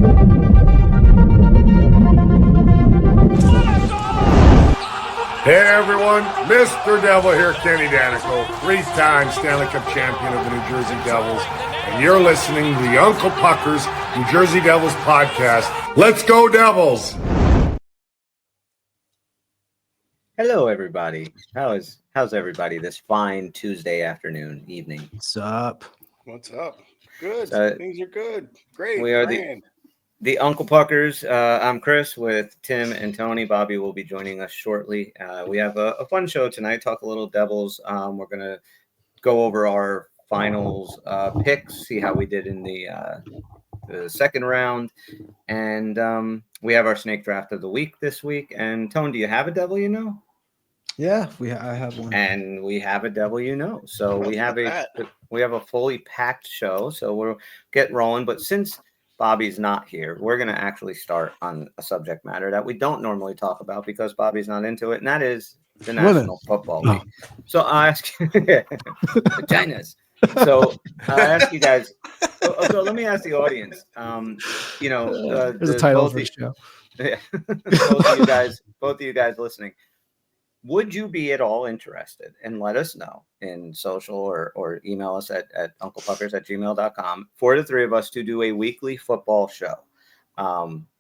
Hey everyone, Mr. Devil here, Kenny Danico, 3-time Stanley Cup champion of the New Jersey Devils, and you're listening to the Uncle Pucker's New Jersey Devils podcast. Let's go Devils! Hello everybody. How's everybody this fine Tuesday afternoon, evening? What's up? What's up? Good. Things are good. Great. We are the Uncle Puckers. I'm Chris with Tim and Tony. Bobby will be joining us shortly. We have a fun show tonight. Talk a little Devils. We're going to go over our finals picks, see how we did in the second round. And we have our snake draft of the week this week. And Tony, do you have a Devil you know? Yeah, I have one. And we have a Devil you know. So we have a fully packed show. So we'll get rolling. But since Bobby's not here, we're going to actually start on a subject matter that we don't normally talk about because Bobby's not into it, and that is the National Football League. So I ask you, vaginas. So I ask you guys. So let me ask the audience. There's a title for the show. Yeah, both of you guys listening. Would you be at all interested? And let us know in social or email us at unclepuckers@gmail.com for the three of us to do a weekly football show.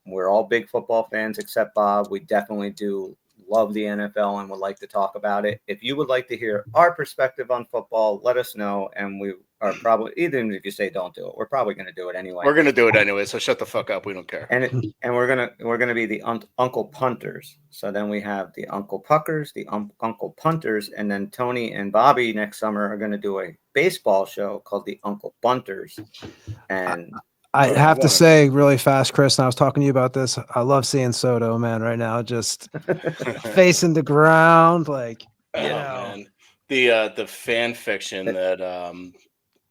We're all big football fans except Bob. We definitely do love the NFL and would like to talk about it. If you would like to hear our perspective on football, let us know. And we are probably, even if you say don't do it, we're probably going to do it anyway. We're going to do it anyway, so shut the fuck up. We don't care. And we're gonna be the Uncle Punters. So then we have the Uncle Puckers, the Uncle Punters, and then Tony and Bobby next summer are going to do a baseball show called the Uncle Bunters. And I have to say really fast, Chris, and I was talking to you about this. I love seeing Soto, man, right now, just facing the ground, like, man. The fan fiction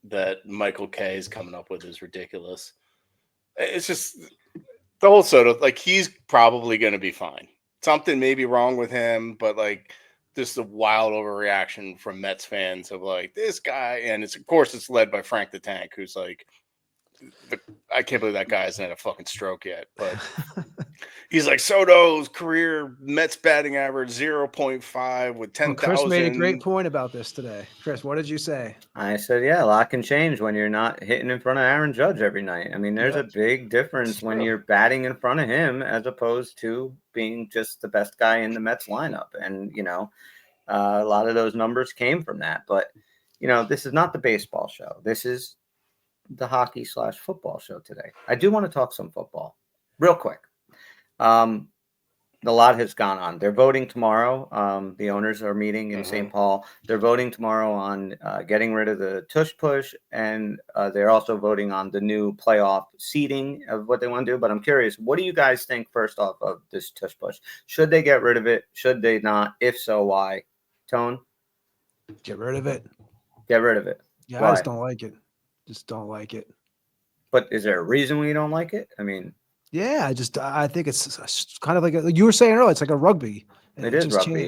that Michael K is coming up with is ridiculous. It's just the whole Soto, like, he's probably going to be fine. Something may be wrong with him, but like just a wild overreaction from Mets fans of like this guy, and it's led by Frank the Tank, who's like, I can't believe that guy hasn't had a fucking stroke yet, but he's like Soto's career Mets batting average 0.5 with 10,000. Chris made a great point about this today. Chris, what did you say? I said, yeah, a lot can change when you're not hitting in front of Aaron Judge every night. I mean, there's a big difference when you're batting in front of him as opposed to being just the best guy in the Mets lineup. And, a lot of those numbers came from that. But, this is not the baseball show. This is the hockey/football show today. I do want to talk some football real quick. A lot has gone on. They're voting tomorrow. The owners are meeting in St. Paul. They're voting tomorrow on getting rid of the tush push, and they're also voting on the new playoff seeding of what they want to do. But I'm curious, what do you guys think first off of this tush push? Should they get rid of it? Should they not? If so, why? Tone? Get rid of it. Get rid of it. Yeah, why? I just don't like it. Just don't like it. But is there a reason why you don't like it? I mean, yeah, I think it's kind of like you were saying earlier. It's like a rugby. It is rugby,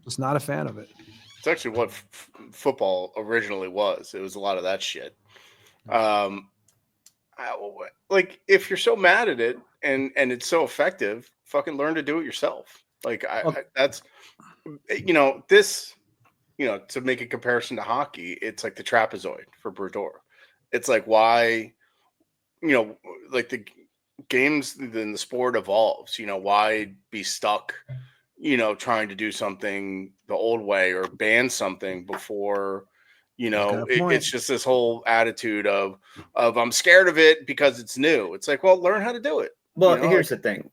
just not a fan of it. It's actually what football originally was. It was a lot of that shit. Like, if you're so mad at it and it's so effective, fucking learn to do it yourself. Like, that's this. To make a comparison to hockey, it's like the trapezoid for Brodeur. It's like why, like the games in the sport evolves, why be stuck, trying to do something the old way or ban something before, it's just this whole attitude of I'm scared of it because it's new. It's like, well, learn how to do it. Well, here's the thing.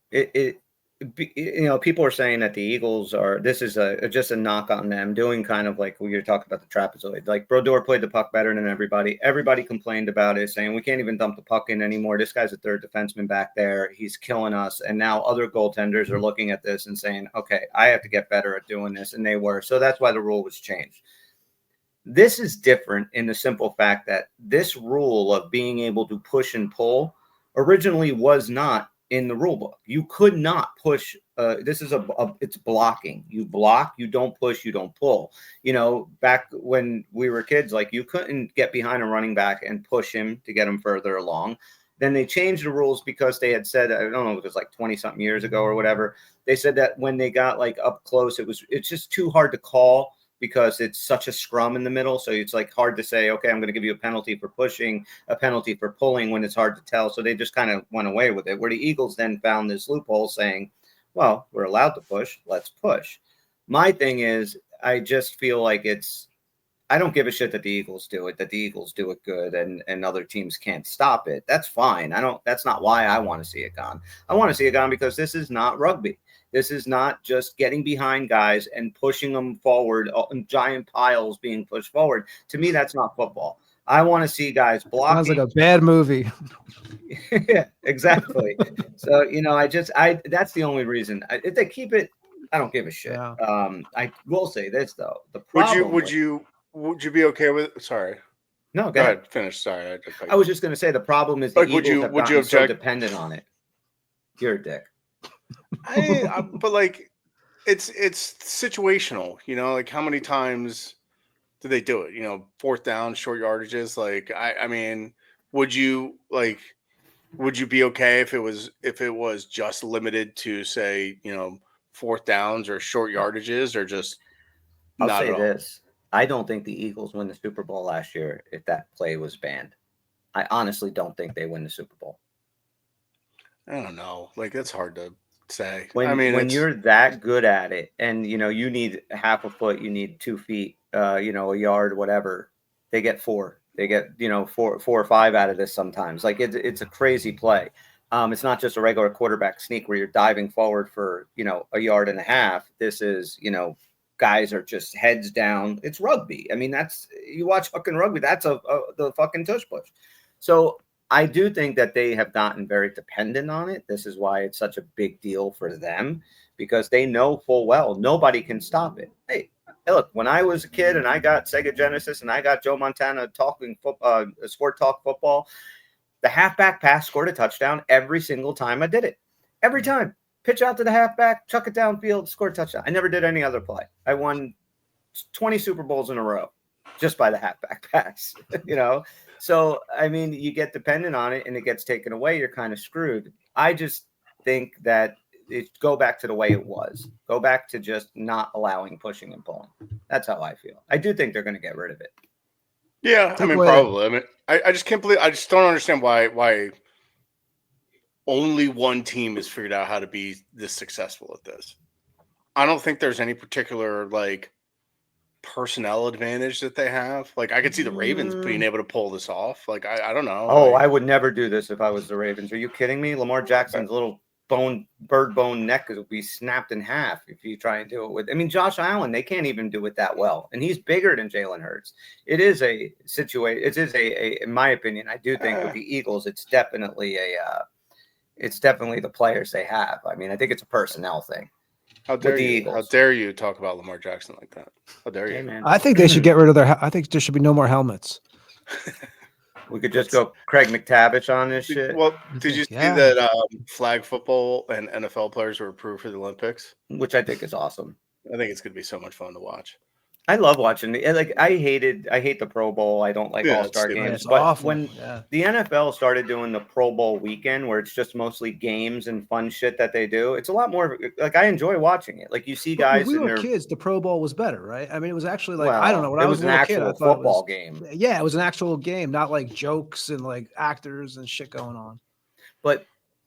People are saying that the Eagles this is just a knock on them doing kind of like you're talking about the trapezoid. Like Brodeur played the puck better than everybody. Everybody complained about it, saying we can't even dump the puck in anymore. This guy's a third defenseman back there. He's killing us. And now other goaltenders are looking at this and saying, okay, I have to get better at doing this. And they were. So that's why the rule was changed. This is different in the simple fact that this rule of being able to push and pull originally was not in the rule book. You could not push. This is it's blocking. You block, you don't push, you don't pull. Back when we were kids, like you couldn't get behind a running back and push him to get him further along. Then they changed the rules because they had said, I don't know, it was like 20 something years ago or whatever. They said that when they got like up close, it's just too hard to call because it's such a scrum in the middle. So it's like hard to say, okay, I'm going to give you a penalty for pushing, a penalty for pulling when it's hard to tell. So they just kind of went away with it, where the Eagles then found this loophole saying, well, we're allowed to push. Let's push. My thing is, I just feel like I don't give a shit that the Eagles do it, that the Eagles do it good and other teams can't stop it. That's fine. That's not why I want to see it gone. I want to see it gone because this is not rugby. This is not just getting behind guys and pushing them forward in giant piles being pushed forward. To me, that's not football. I want to see guys blocking. Sounds like a bad movie. Yeah, exactly. So, that's the only reason. If they keep it, I don't give a shit. Yeah. I will say this though. The problem Would you be okay with? Sorry. No, Go ahead. Finish. Sorry. I was just going to say the problem is the Like, Eagles have gotten so dependent on it. You're a dick. But like, it's situational. Like how many times do they do it? Fourth down, short yardages. Like I mean, would you be okay if it was just limited to say fourth downs or short yardages or just? I'll say this. I don't think the Eagles win the Super Bowl last year if that play was banned. I honestly don't think they win the Super Bowl. I don't know. Like, that's hard to say. When you're that good at it and, you need half a foot, you need 2 feet, a yard, whatever, they get 4. They get, 4 or 5 out of this sometimes. Like, it's a crazy play. It's not just a regular quarterback sneak where you're diving forward for, a yard and a half. This is, guys are just heads down. It's rugby. I mean, you watch fucking rugby. That's the fucking tush push. So I do think that they have gotten very dependent on it. This is why it's such a big deal for them, because they know full well nobody can stop it. Hey, look, when I was a kid and I got Sega Genesis and I got Joe Montana talking sport talk football, the halfback pass scored a touchdown every single time I did it. Every time. Pitch out to the halfback, chuck it downfield, score a touchdown. I never did any other play. I won 20 Super Bowls in a row just by the halfback pass, So, I mean, you get dependent on it and it gets taken away. You're kind of screwed. I just think that go back to the way it was. Go back to just not allowing pushing and pulling. That's how I feel. I do think they're going to get rid of it. Yeah, probably. I mean, I just can't believe. I just don't understand why only one team has figured out how to be this successful at this. I don't think there's any particular personnel advantage that they have. Like, I could see the Ravens being able to pull this off. Like, I don't know. Oh, I would never do this if I was the Ravens. Are you kidding me? Lamar Jackson's little bird bone neck will be snapped in half if you try and do it with. I mean, Josh Allen, they can't even do it that well, and he's bigger than Jalen Hurts. It is a situation. It is in my opinion, I do think with the Eagles, it's definitely the players they have. I mean, I think it's a personnel thing. How dare you? How dare you talk about Lamar Jackson like that? How dare you? Hey, man. I think they should get rid of I think there should be no more helmets. We could just go Craig McTavish on this shit. Well, did you see that flag football and NFL players were approved for the Olympics? Which I think is awesome. I think it's going to be so much fun to watch. I love watching it. Like, I hate the Pro Bowl. I don't like All-Star games. It's but awful. When the NFL started doing the Pro Bowl weekend, where it's just mostly games and fun shit that they do, it's a lot more. Like, I enjoy watching it. Like, you see guys. When we were kids, the Pro Bowl was better, right? I mean, it was actually like, well, I don't know. When I was an actual football game. Yeah, it was an actual game, not like jokes and like actors and shit going on. But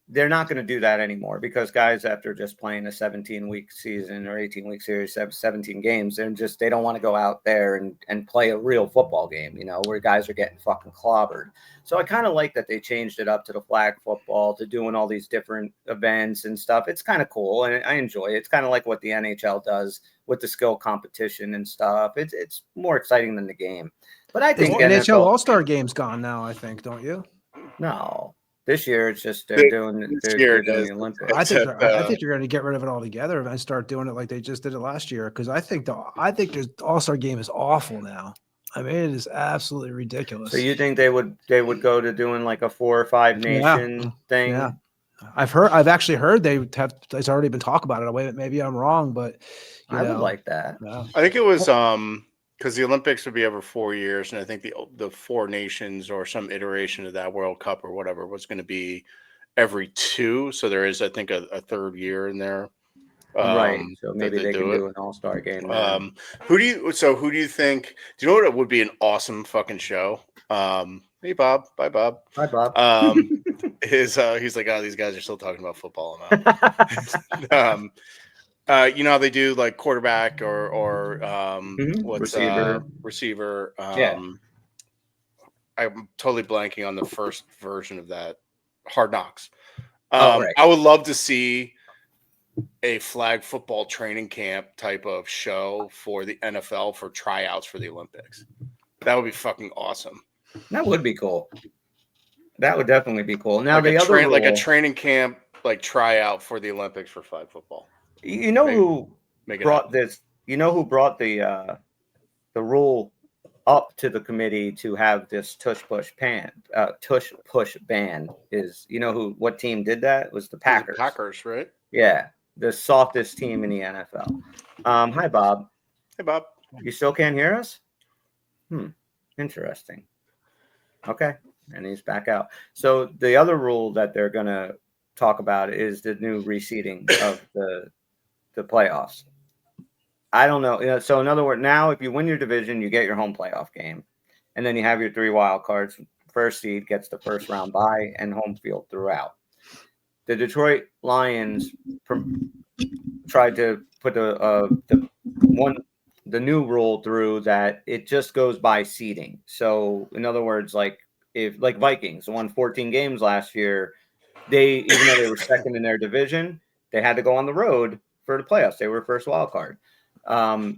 they're not going to do that anymore, because guys, after just playing a 17-week season or 18-week series, 17 games, they don't want to go out there and play a real football game, where guys are getting fucking clobbered. So I kind of like that they changed it up to the flag football, to doing all these different events and stuff. It's kind of cool, and I enjoy it. It's kind of like what the NHL does with the skill competition and stuff. It's more exciting than the game. But I think NHL All-Star game's gone now, I think, don't you? No. This year, it's just they're doing the Olympics. I think they're going to get rid of it altogether and start doing it like they just did it last year. Because I think the All-Star game is awful now. I mean, it is absolutely ridiculous. So you think they would go to doing like a 4 or 5 nation thing? Yeah, I've actually heard there's already been talk about it. Maybe I'm wrong, but I would like that. Yeah. I think it was because the Olympics would be every 4 years, and I think the Four Nations or some iteration of that World Cup or whatever was going to be every 2. So there is, I think, a third year in there. Right. So that maybe they can do an all-star game. Who do you think? Do you know what it would be an awesome fucking show? Hey Bob, bye Bob. Hi, Bob. He's like, oh, these guys are still talking about football. You know how they do like quarterback or what's receiver. Yeah. I'm totally blanking on the first version of that. Hard Knocks. Right. I would love to see a flag football training camp type of show for the NFL for tryouts for the Olympics. That would be fucking awesome. That would be cool. That would definitely be cool. Now like the like a training camp, like tryout for the Olympics for flag football. You know who brought this? You know who brought the rule up to the committee to have this tush push ban is, you know what team did that? It was the Packers. The Packers, right? Yeah, the softest team in the NFL. Hi, Bob. Hey, Bob. You still can't hear us? Interesting. Okay, and he's back out. So the other rule that they're going to talk about is the new reseeding of the playoffs. I don't know. So in other words, now if you win your division, you get your home playoff game, and then you have your 3 wild cards. First seed gets the first round bye and home field throughout. The Detroit Lions tried to put the new rule through that it just goes by seeding. So in other words, like Vikings won 14 games last year, even though they were second in their division, they had to go on the road for the playoffs. They were first wild card.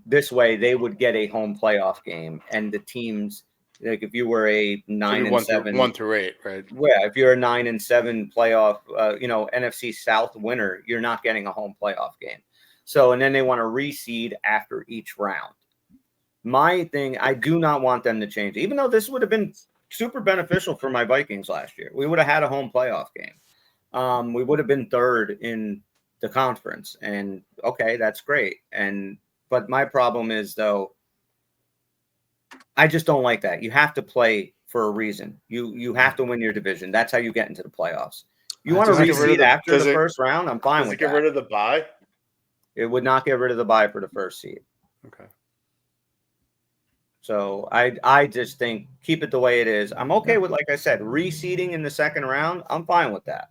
This way they would get a home playoff game, and the teams, like if you were a 9-7, 1 through 8, right? Yeah, if you're a 9-7 playoff, NFC South winner, you're not getting a home playoff game. So, and then they want to reseed after each round. My thing, I do not want them to change, even though this would have been super beneficial for my Vikings last year. We would have had a home playoff game. We would have been third in the conference, and okay, that's great. But my problem is, though, I just don't like that. You have to play for a reason. You have to win your division. That's how you get into the playoffs. You want to reseed after the first round? I'm fine with that. Does it get rid of the bye? It would not get rid of the bye for the first seed. Okay. So I just think keep it the way it is. I'm okay with, like I said, reseeding in the second round. I'm fine with that.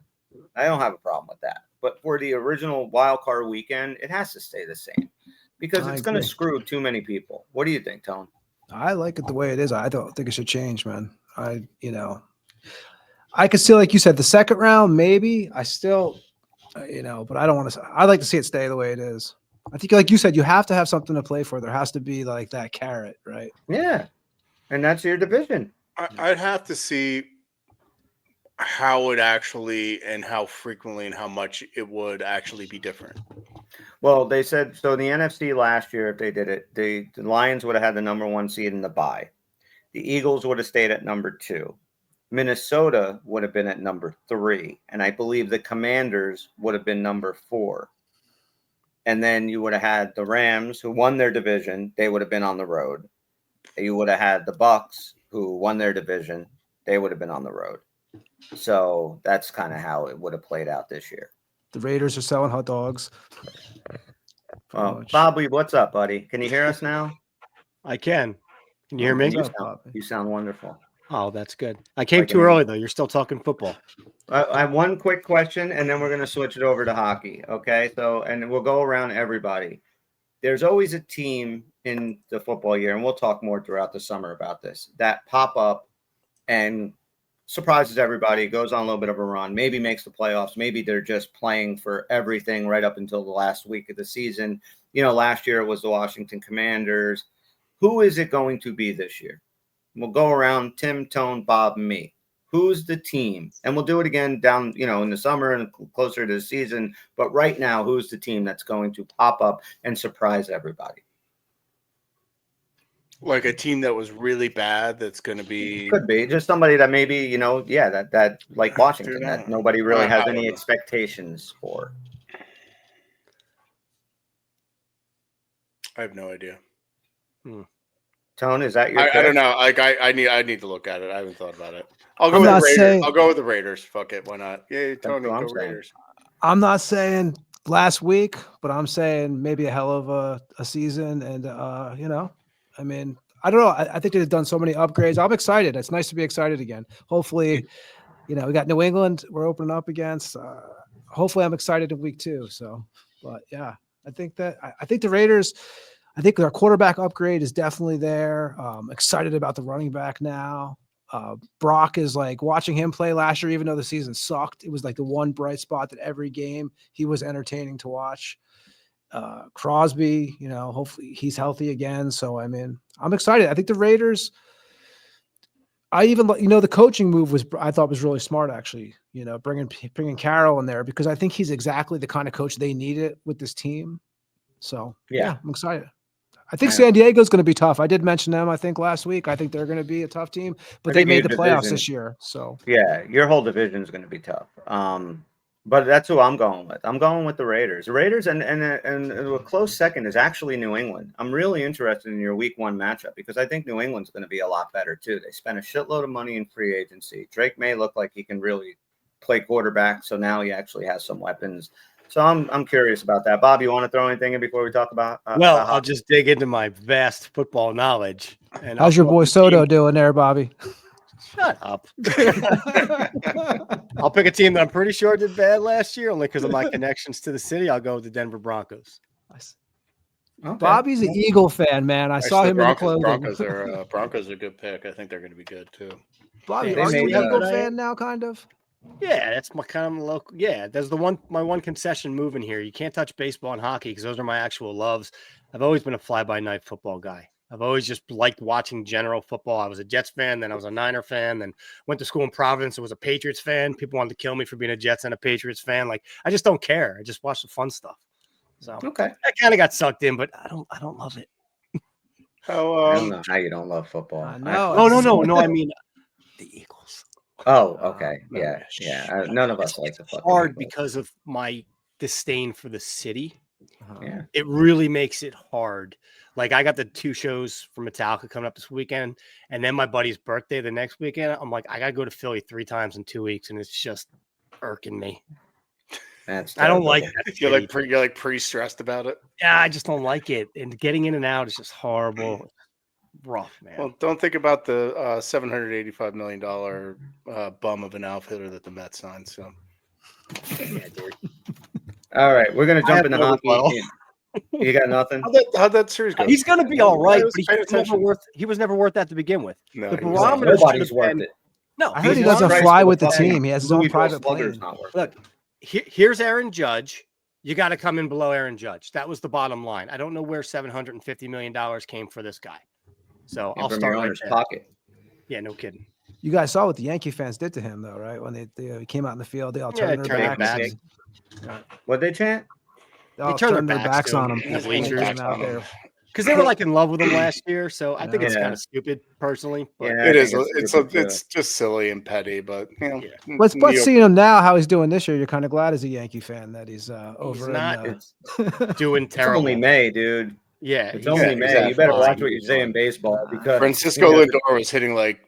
I don't have a problem with that. But for the original wild card weekend, it has to stay the same because it's going to screw too many people. What do you think, Tone? I like it the way it is. I don't think it should change, man. I could still, like you said, the second round, maybe. I still, but I don't want to. I'd like to see it stay the way it is. I think, like you said, you have to have something to play for. There has to be like that carrot, right? Yeah, and that's your division. I'd have to see how it actually and how frequently and how much it would actually be different. Well, they said so. The NFC last year, if they did it, the Lions would have had the number 1 seed in the bye. The Eagles would have stayed at number 2. Minnesota would have been at number 3, and I believe the Commanders would have been number 4. And then you would have had the Rams, who won their division. They would have been on the road. You would have had the Bucks, who won their division. They would have been on the road. So that's kind of how it would have played out this year. The Raiders are selling hot dogs. Well, Bobby, what's up, buddy? Can you hear us now? I can. Can you hear me? You sound wonderful. Oh, that's good. I came too early, though. You're still talking football. I have one quick question, and then we're going to switch it over to hockey. Okay, and we'll go around everybody. There's always a team in the football year, and we'll talk more throughout the summer about this, that pop up and surprises everybody, goes on a little bit of a run, maybe makes the playoffs. Maybe they're just playing for everything right up until the last week of the season. Last year it was the Washington Commanders. Who is it going to be this year? We'll go around Tim, Tone, Bob, and me. Who's the team? And we'll do it again down, in the summer and closer to the season. But right now, who's the team that's going to pop up and surprise everybody? Like a team that was really bad that's going to be... Could be. Just somebody that maybe, that like Washington, that nobody really has any expectations for. I have no idea. Tone, is that your I pick? don't know. Like I need to look at it. I haven't thought about it. I'll go I'm with the not Raiders. saying- I'll go with the Raiders. Fuck it. Why not? Yeah, Tony, what I'm go saying. Raiders. I'm not saying last week, but I'm saying maybe a hell of a season. And, I mean, I don't know. I think they've done so many upgrades. I'm excited. It's nice to be excited again. Hopefully, we got New England we're opening up against. Hopefully I'm excited in week 2. So, but yeah, I think the Raiders, I think their quarterback upgrade is definitely there. Excited about the running back now. Brock is like watching him play last year, even though the season sucked. It was like the one bright spot that every game he was entertaining to watch. Crosby, hopefully he's healthy again. So, I mean, I'm excited. I think the Raiders, the coaching move I thought was really smart, actually, bringing Carroll in there, because I think he's exactly the kind of coach they needed with this team. So yeah, I'm excited. I think San Diego's going to be tough. I did mention them, I think, last week. I think they're going to be a tough team, but they made the playoffs this year. So yeah, your whole division is going to be tough. But that's who I'm going with. I'm going with the Raiders. The Raiders and a close second is actually New England. I'm really interested in your week 1 matchup because I think New England's going to be a lot better too. They spent a shitload of money in free agency. Drake May looked like he can really play quarterback, so now he actually has some weapons. So I'm curious about that. Bob, you want to throw anything in before we talk about? I'll just dig into my vast football knowledge. And how's your boy Soto doing there, Bobby? Shut up. I'll pick a team that I'm pretty sure did bad last year, only because of my connections to the city. I'll go with the Denver Broncos. Okay. Bobby's an Eagle fan, man. I saw him in the clothing. Broncos are a good pick. I think they're going to be good too. Bobby, are you an Eagle fan now, kind of? Yeah, that's my kind of local. Yeah, there's my one concession moving here. You can't touch baseball and hockey because those are my actual loves. I've always been a fly-by-night football guy. I've always just liked watching general football. I was a Jets fan, then I was a Niner fan, then went to school in Providence. I was a Patriots fan. People wanted to kill me for being a Jets and a Patriots fan. Like, I just don't care. I just watch the fun stuff. So okay, I kind of got sucked in, but I don't love it. I don't know how you don't love football. No. I mean the Eagles. Oh, okay. Yeah. None of us like the fucking hard Eagles. because of my disdain for the city. Yeah. It really makes it hard. Like, I got the 2 shows for Metallica coming up this weekend, and then my buddy's birthday the next weekend. I'm like, I gotta go to Philly 3 times in 2 weeks, and it's just irking me. I don't like that. You're like pre-stressed about it. Yeah, I just don't like it. And getting in and out is just horrible. Rough, man. Well, don't think about the $785 million bum of an outfitter that the Mets signed. So, yeah, dude. All right, we're gonna jump into hockey. You got nothing? How'd that series go? He's gonna be all right, but he was never worth that at to begin with. No, the barometer nobody's worth it. No, I heard he doesn't fly with the team. He has his own private plane. Look, here's Aaron Judge. You got to come in below Aaron Judge. That was the bottom line. I don't know where $750 million came for this guy. So I'll start right there. Pocket. Yeah, no kidding. You guys saw what the Yankee fans did to him, though, right? When they came out in the field, they all turned their backs. What'd they chant? They turned their backs on him. Because they were like in love with him last year, so I think it's kind of stupid, personally. But it is. It's just silly and petty, but But seeing him now, how he's doing this year, you're kind of glad as a Yankee fan that he's over. He's not doing terrible. It's only May, dude. Yeah, it's only May. Exactly. You better watch what you say in baseball because Francisco Lindor was hitting like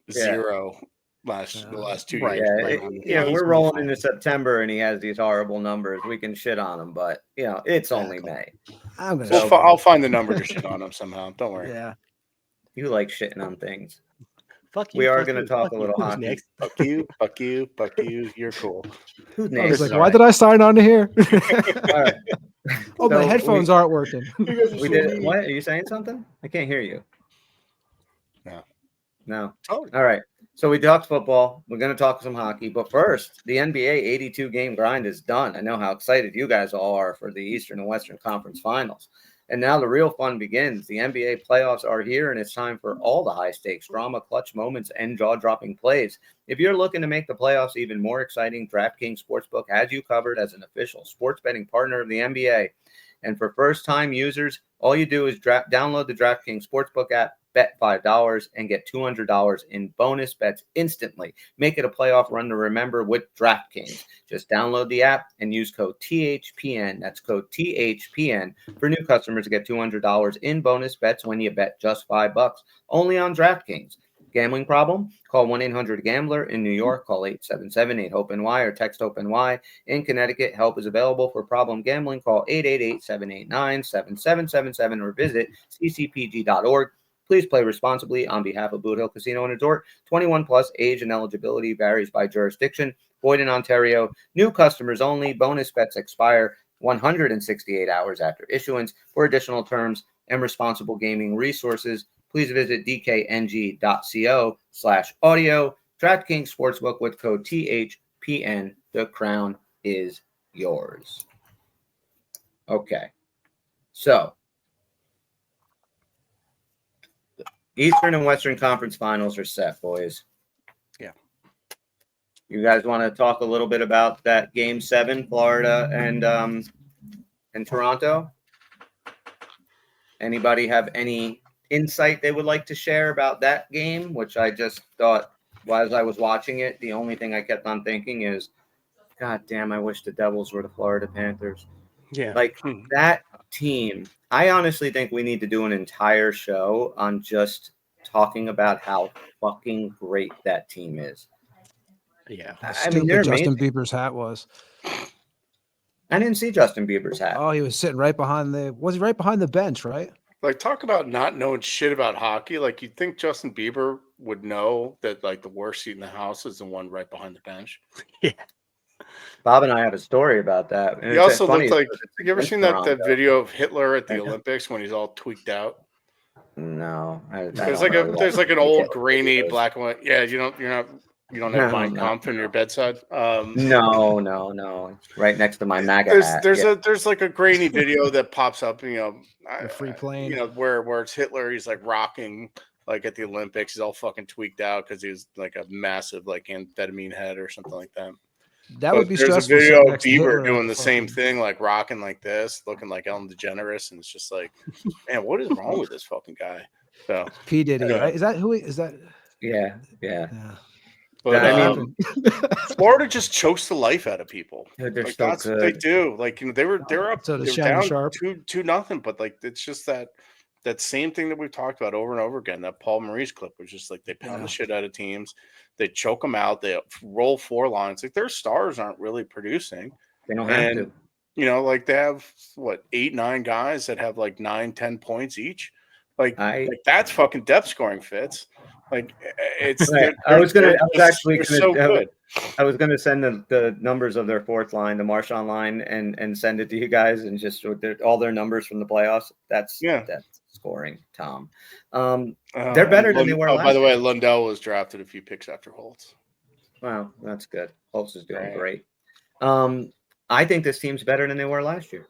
0 the last 2 years. We're rolling into September and he has these horrible numbers. We can shit on him, but it's only May. I'll find the number to shit on him somehow. Don't worry. Yeah, you like shitting on things. Fuck you. We are going to talk a little hockey. Fuck you. Fuck you. Fuck you. You're cool. Who's next? Like, why did I sign on to here? All right. Oh, my headphones aren't working. We did. What? Are you saying something? I can't hear you. No. Oh. All right. So we talked football. We're going to talk some hockey. But first, the NBA 82-game grind is done. I know how excited you guys all are for the Eastern and Western Conference Finals. And now the real fun begins. The NBA playoffs are here, and it's time for all the high-stakes drama, clutch moments, and jaw-dropping plays. If you're looking to make the playoffs even more exciting, DraftKings Sportsbook has you covered as an official sports betting partner of the NBA. And for first-time users, all you do is download the DraftKings Sportsbook app, bet $5, and get $200 in bonus bets instantly. Make it a playoff run to remember with DraftKings. Just download the app and use code THPN. That's code THPN for new customers to get $200 in bonus bets when you bet just $5. Only on DraftKings. Gambling problem? Call 1-800-GAMBLER. In New York, call 877-8-HOPE-NY or text HOPE-NY. In Connecticut, help is available for problem gambling. Call 888-789-7777 or visit ccpg.org. Please play responsibly on behalf of Boot Hill Casino and Resort. 21 plus, age and eligibility varies by jurisdiction. Void in Ontario. New customers only. Bonus bets expire 168 hours after issuance. For additional terms and responsible gaming resources, please visit dkng.co/audio. DraftKings Sportsbook with code THPN. The crown is yours. Okay. So, Eastern and Western Conference Finals are set, boys. Yeah. You guys want to talk a little bit about that Game 7, Florida and Toronto? Anybody have any insight they would like to share about that game, which I just thought, as I was watching it, the only thing I kept on thinking is, God damn, I wish the Devils were the Florida Panthers. Yeah. Like, that team, I honestly think we need to do an entire show on just talking about how fucking great that team is. Yeah. I mean, they're Justin amazing. Bieber's hat was. I didn't see Justin Bieber's hat. Oh, he was sitting right behind was he right behind the bench, right? Like, talk about not knowing shit about hockey. Like, you'd think Justin Bieber would know that, like, the worst seat in the house is the one right behind the bench. Yeah. Bob and I have a story about that. And He it's also funny looked like, because it's you ever against seen that Toronto. video of Hitler at the Yeah. Olympics when he's all tweaked out? No. There's like an old grainy black and white. Yeah, you don't have Mein Kampf in your bedside. No. Right next to my MAGA hat. There's like a grainy video that pops up, The free plane. where it's Hitler, he's like rocking like at the Olympics, he's all fucking tweaked out because he was like a massive like amphetamine head or something like that. That would be there's stressful. a video of next to Hitler Bieber doing at the same fucking- thing, like rocking like this, looking like Ellen DeGeneres, and it's just like, man, what is wrong with this fucking guy? So P. Diddy, Yeah. right? Is that who? Is that? Yeah. Yeah. but I Florida just chokes the life out of people. Dude, they're Like, so that's what they good. do. Like, they were up, So they does were Shannon down Sharp. 2-0, but like it's just that same thing that we've talked about over and over again. That Paul Maurice clip was just like they pound the shit out of teams, they choke them out, they roll 4 lines. Like, their stars aren't really producing. They don't have to. Like they have 8-9 guys that have like 9-10 points each. Like that's fucking depth scoring fits. Like, it's. Right. I was gonna send the numbers of their fourth line, the Marchand line, and send it to you guys, and just all their numbers from the playoffs. That's scoring, Tom. They're better than they were last by the way, year. Lundell was drafted a few picks after Holtz. Wow, that's good. Holtz is doing great. I think this team's better than they were last year.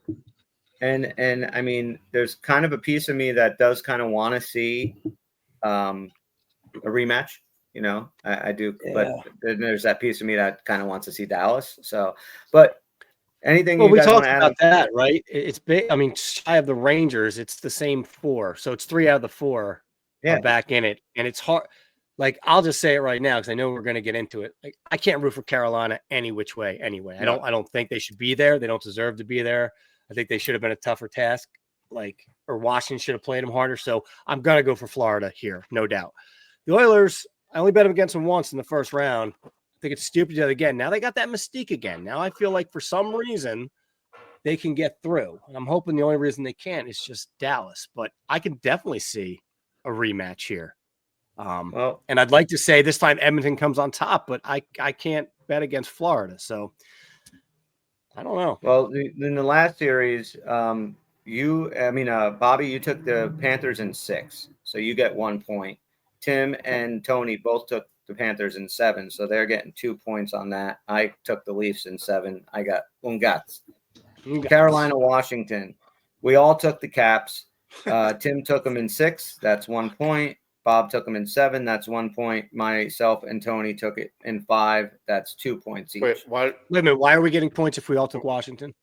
And I mean, there's kind of a piece of me that does kind of want to see a rematch. I do, but then there's that piece of me that kind of wants to see Dallas. So, but anything Well, you we guys talked want to add about that, right? It's big. I mean, shy of the Rangers, it's the same 4. So it's 3 out of the 4 are back in it. And it's hard. Like, I'll just say it right now because I know we're going to get into it. Like, I can't root for Carolina any which way anyway. No. I don't think they should be there. They don't deserve to be there. I think they should have been a tougher task, or Washington should have played them harder. So I'm going to go for Florida here, no doubt. The Oilers, I only bet them against them once in the first round. I think it's stupid to do it again. Now they got that mystique again. Now I feel like for some reason they can get through. And I'm hoping the only reason they can't is just Dallas. But I can definitely see a rematch here. And I'd like to say this time Edmonton comes on top, but I can't bet against Florida. So I don't know. Well, in the last series, Bobby, you took the Panthers in 6, so you get 1 point. Tim and Tony both took the Panthers in 7, so they're getting 2 points on that. I took the Leafs in 7. I got Ungats. Carolina, Washington. We all took the Caps. Tim took them in 6. That's 1 point. Bob took them in 7. That's 1 point. Myself and Tony took it in 5. That's 2 points each. Wait, why? Wait a minute. Why are we getting points if we all took Washington?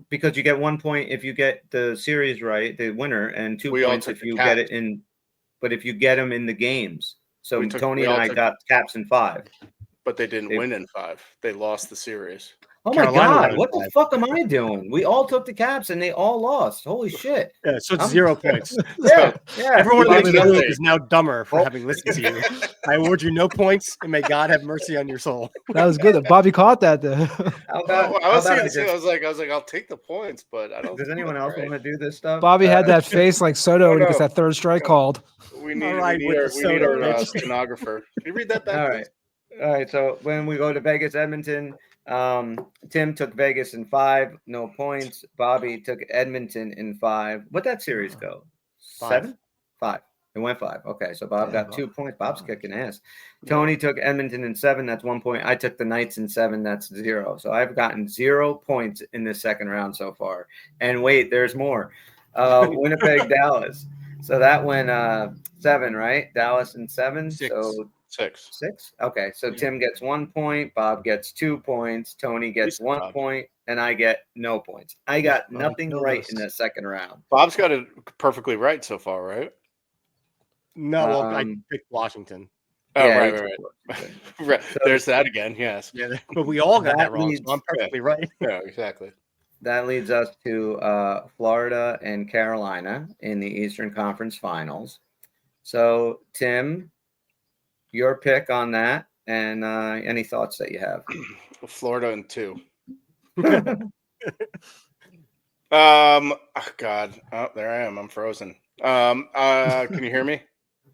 because you get 1 point if you get the series right, the winner, and 2 We all points took if the you Caps. get it in. But if you get them in the games, so Tony we and all I took- got Caps in 5. But they didn't They- win in 5. They lost the series. Oh Carolina my won God! in What the 5. fuck am I doing? We all took the Caps and they all lost. Holy shit! Yeah, so it's I'm- 0 points. Yeah, yeah. Everyone in Bobby, the that's- group is now dumber for Oh. having listened to you. I award you no points, and may God have mercy on your soul. That was good. Bobby caught that though. How about? I was how thinking about I the same. just- I was like, I'll take the points, but I don't. Does anyone else Right. want to do this stuff? Bobby had that face like Soto when he gets no. that third strike No. called. We need, All right, we need with our, the we need soda, our bitch. stenographer. Can you read that back? All please? right. All right. So when we go to Vegas, Edmonton, Tim took Vegas in 5, no points. Bobby took Edmonton in 5. What'd that series go? 5. 7? 5. It went 5. Okay. So Bob Yeah, got 2 points. Bob's Bob. kicking ass. Tony took Edmonton in 7. That's 1 point. I took the Knights in 7. That's 0. So I've gotten 0 points in this second round so far. And wait, there's more. Winnipeg, Dallas. So that went 7, right? Dallas in 7. 6. So 6. 6. Okay, so Tim gets 1 point, Bob gets 2 points, Tony gets Decent 1 job. point, and I get no points. I got Bobby nothing killed right us. in the second round. Bob's got it perfectly right so far, right? No, well, I Um, picked Washington. Oh, Yeah, right, he right, took- right. Right. So- There's that again. Yes. Yeah, but we all got that That wrong. leads- So I'm perfectly right. Yeah, exactly. That leads us to Florida and Carolina in the Eastern Conference Finals. So, Tim, your pick on that, and any thoughts that you have? Florida in 2. Oh God. Oh, there I am. I'm frozen. Can you hear me?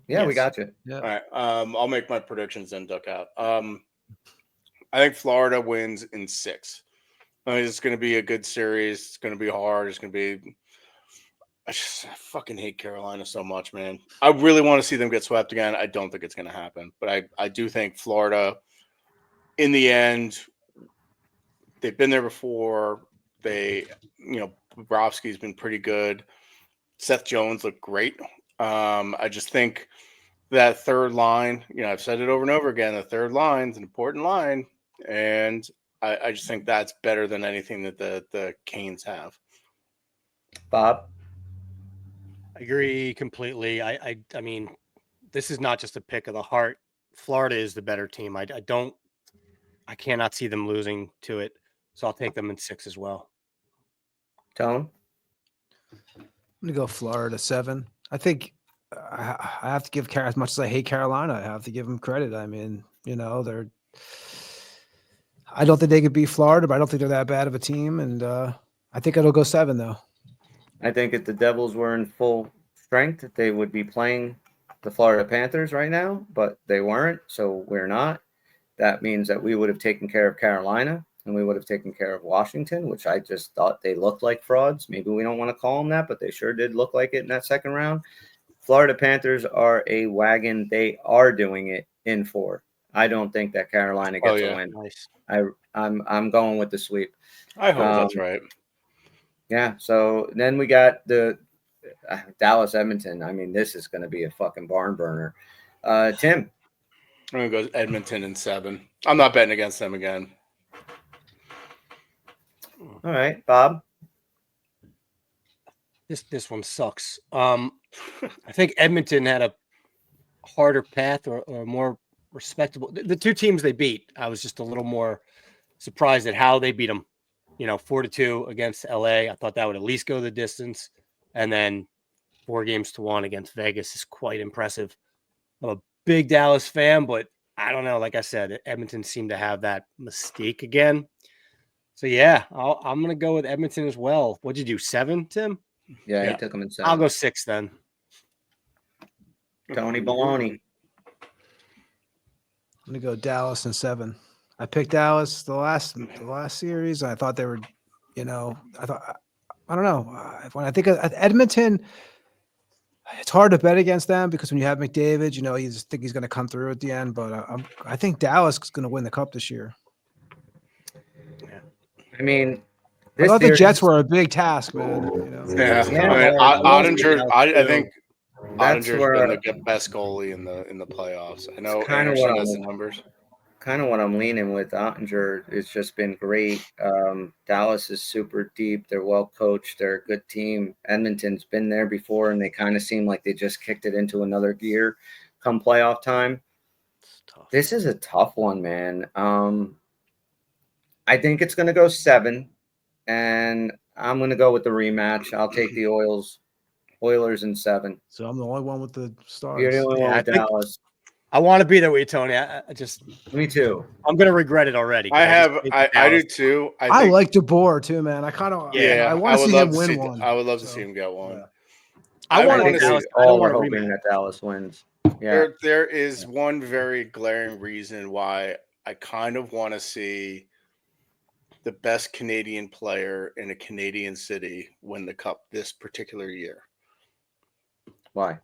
Yeah, we Yes. got you. Yeah. All right. I'll make my predictions and duck out. I think Florida wins in 6. I mean, it's going to be a good series. It's going to be hard. It's going to be. I fucking hate Carolina so much, man. I really want to see them get swept again. I don't think it's going to happen, but I do think Florida, in the end, they've been there before. Bobrovsky's been pretty good. Seth Jones looked great. I just think that third line, I've said it over and over again, the third line's an important line, and I just think that's better than anything that the Canes have. Bob? I agree completely. I mean, this is not just a pick of the heart. Florida is the better team. I cannot see them losing to it. So I'll take them in 6 as well. Tone? I'm gonna go Florida 7. I think I have to give as much as I hate Carolina, I have to give them credit. I mean, they're. I don't think they could beat Florida, but I don't think they're that bad of a team, and I think it'll go 7 though. I think if the Devils were in full strength, they would be playing the Florida Panthers right now, but they weren't, so we're not. That means that we would have taken care of Carolina and we would have taken care of Washington, which I just thought they looked like frauds. Maybe we don't want to call them that, but they sure did look like it in that second round. Florida Panthers are a wagon. They are doing it in 4. I don't think that Carolina gets a win. Nice. I'm going with the sweep. I hope that's right. Yeah. So then we got the Dallas Edmonton. I mean, this is going to be a fucking barn burner. Tim. I'm going to go Edmonton in 7. I'm not betting against them again. All right, Bob. This one sucks. I think Edmonton had a harder path or more respectable. The 2 teams they beat, I was just a little more surprised at how they beat them. 4-2 against LA. I thought that would at least go the distance. And then 4-1 against Vegas is quite impressive. I'm a big Dallas fan, but I don't know. Like I said, Edmonton seemed to have that mystique again. So, yeah, I'm going to go with Edmonton as well. What'd you do, 7, Tim? Yeah, Yeah. he took him in 7. I'll go 6 then. Tony Baloney. I'm gonna go Dallas in 7. I picked Dallas the last series. I thought they were, I don't know. When I think of Edmonton, it's hard to bet against them because when you have McDavid, you just think he's going to come through at the end. But I think Dallas is going to win the cup this year. I mean, I thought the Jets were a big task, man. Yeah. Yeah. I mean, Ottinger, I think That's Ottinger's where- been the best goalie in the playoffs. I know kinda what Anderson I'm has the looking- numbers. kind of what I'm leaning with. Ottinger has just been great. Dallas is super deep. They're well coached. They're a good team. Edmonton's been there before, and they kind of seem like they just kicked it into another gear come playoff time. It's tough. This is a tough one, man. I think it's going to go 7, and I'm going to go with the rematch. I'll take the Oilers in 7. So I'm the only one with the stars. You're the only one Yeah, with I think- Dallas. I want to be there with you, Tony. I just Me too. I'm gonna regret it already. 'cause I do too. I think, like DeBoer too, man. I kind of Yeah, I want to would see love him to win see- one. I would love to So, see him get one. yeah. I want wanna to see- Dallas. I all don't we're want to hoping rematch. that Dallas wins. Yeah. There is one very glaring reason why I kind of want to see the best Canadian player in a Canadian city win the cup this particular year. Why?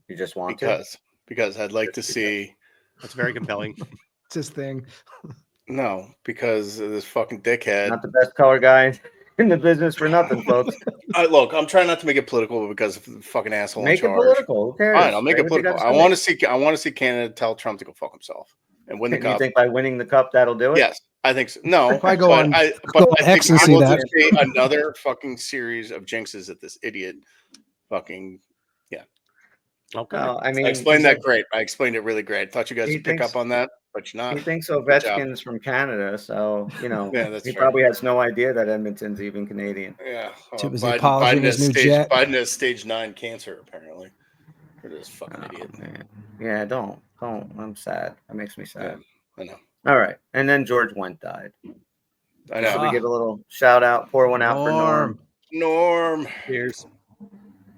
You just want to? Because I'd like to see That's very compelling. It's his thing. no, because of this fucking dickhead. Not the best color guy in the business for nothing, folks. Look, I'm trying not to make it political because of the fucking asshole Make in it charge. political. Who cares? Fine, I'll make Say it what you political. gotta I say. want to see Canada tell Trump to go fuck himself and win the You cup. think by winning the cup that'll do it? Yes, I think so. No, If I go but on- I go on think X and I see will that. just see another fucking series of jinxes that this idiot fucking. Okay. I mean, I explained that great. I explained it really great. Thought you guys He would pick thinks- up on that, but you're not. he thinks Good job. Ovechkin's from Canada, so Yeah, that's he fair. probably has no idea that Edmonton's even Canadian. Yeah, Too busy polishing his new stage, jet. Biden has stage 9 cancer apparently. For this fucking idiot. Man. Yeah, don't. I'm sad. That makes me Yeah, sad. I know. All right, and then George Wendt died. I Should know. we give a little shout out, pour one out for Norm? Norm. Cheers.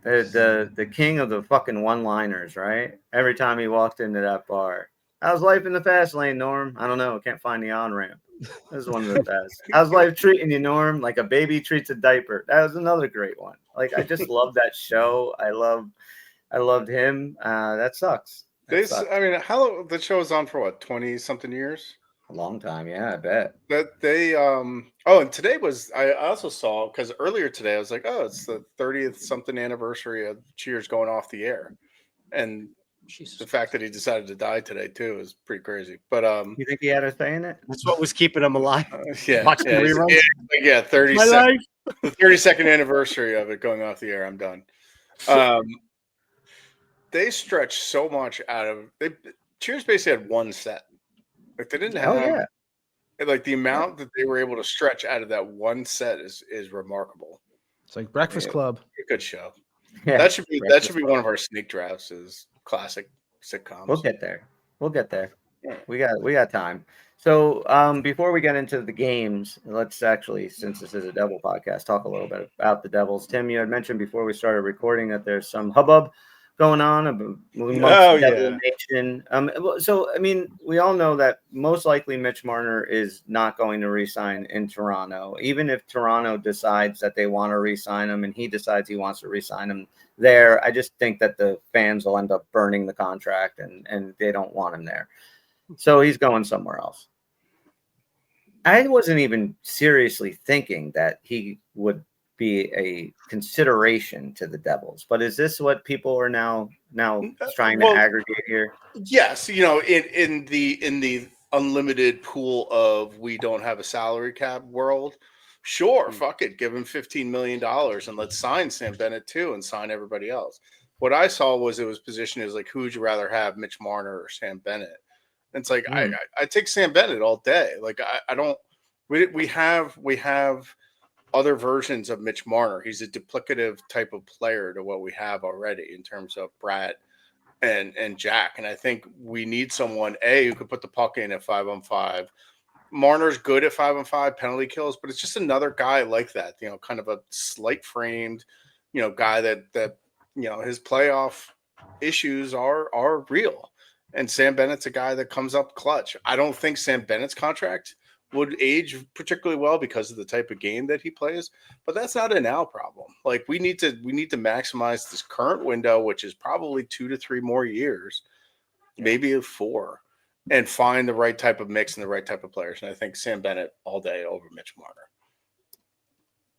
The king of the fucking one-liners, right? Every time he walked into that bar. How's life in the fast lane, Norm? I don't know. Can't find the on-ramp. This is one of the best. How's life treating you, Norm? Like a baby treats a diaper. That was another great one. Like, I just love that show. I loved him. That sucks. I mean, how long the show was on for what, 20 something years? A long time, yeah, I bet. That they and today was I also saw because earlier today I was like, oh, it's the 30th something anniversary of Cheers going off the air. And the fact that he decided to die today too is pretty crazy. But You think he had a say in it? That's what was keeping him alive. yeah, Watching yeah, reruns? yeah, 30 My sec- life. the 32nd anniversary of it going off the air. I'm done. They stretched so much out of Cheers basically had one set. Like they didn't have Oh yeah. like the amount that they were able to stretch out of that one set is remarkable. It's like Breakfast Yeah. Club. A good show. Yeah. That should be one of our sneak drafts is classic sitcoms. We'll get there. Yeah. We got time. So before we get into the games, let's actually, since this is a Devil podcast, talk a little bit about the Devils. Tim, you had mentioned before we started recording that there's some hubbub going on amongst Devil Nation. So I mean, we all know that most likely Mitch Marner is not going to re-sign in Toronto. Even if Toronto decides that they want to re-sign him and he decides he wants to re-sign him there, I just think that the fans will end up burning the contract and they don't want him there. So he's going somewhere else. I wasn't even seriously thinking that he would be a consideration to the Devils, but is this what people are now trying to aggregate here? Yes, in the unlimited pool of we don't have a salary cap world, sure, fuck it, give him $15 million and let's sign Sam Bennett too and sign everybody else. What I saw was it was positioned as like, who would you rather have, Mitch Marner or Sam Bennett? And it's like I take Sam Bennett all day. Like I don't. We have other versions of Mitch Marner. He's a duplicative type of player to what we have already in terms of Brad and Jack. And I think we need someone who could put the puck in at 5-on-5. Marner's good at 5-on-5 penalty kills, but it's just another guy like that. Kind of a slight framed, guy that his playoff issues are real. And Sam Bennett's a guy that comes up clutch. I don't think Sam Bennett's contract would age particularly well because of the type of game that he plays, but that's not a now problem. Like we need to maximize this current window, which is probably 2 to 3 more years, maybe 4, and find the right type of mix and the right type of players. And I think Sam Bennett all day over Mitch Marner.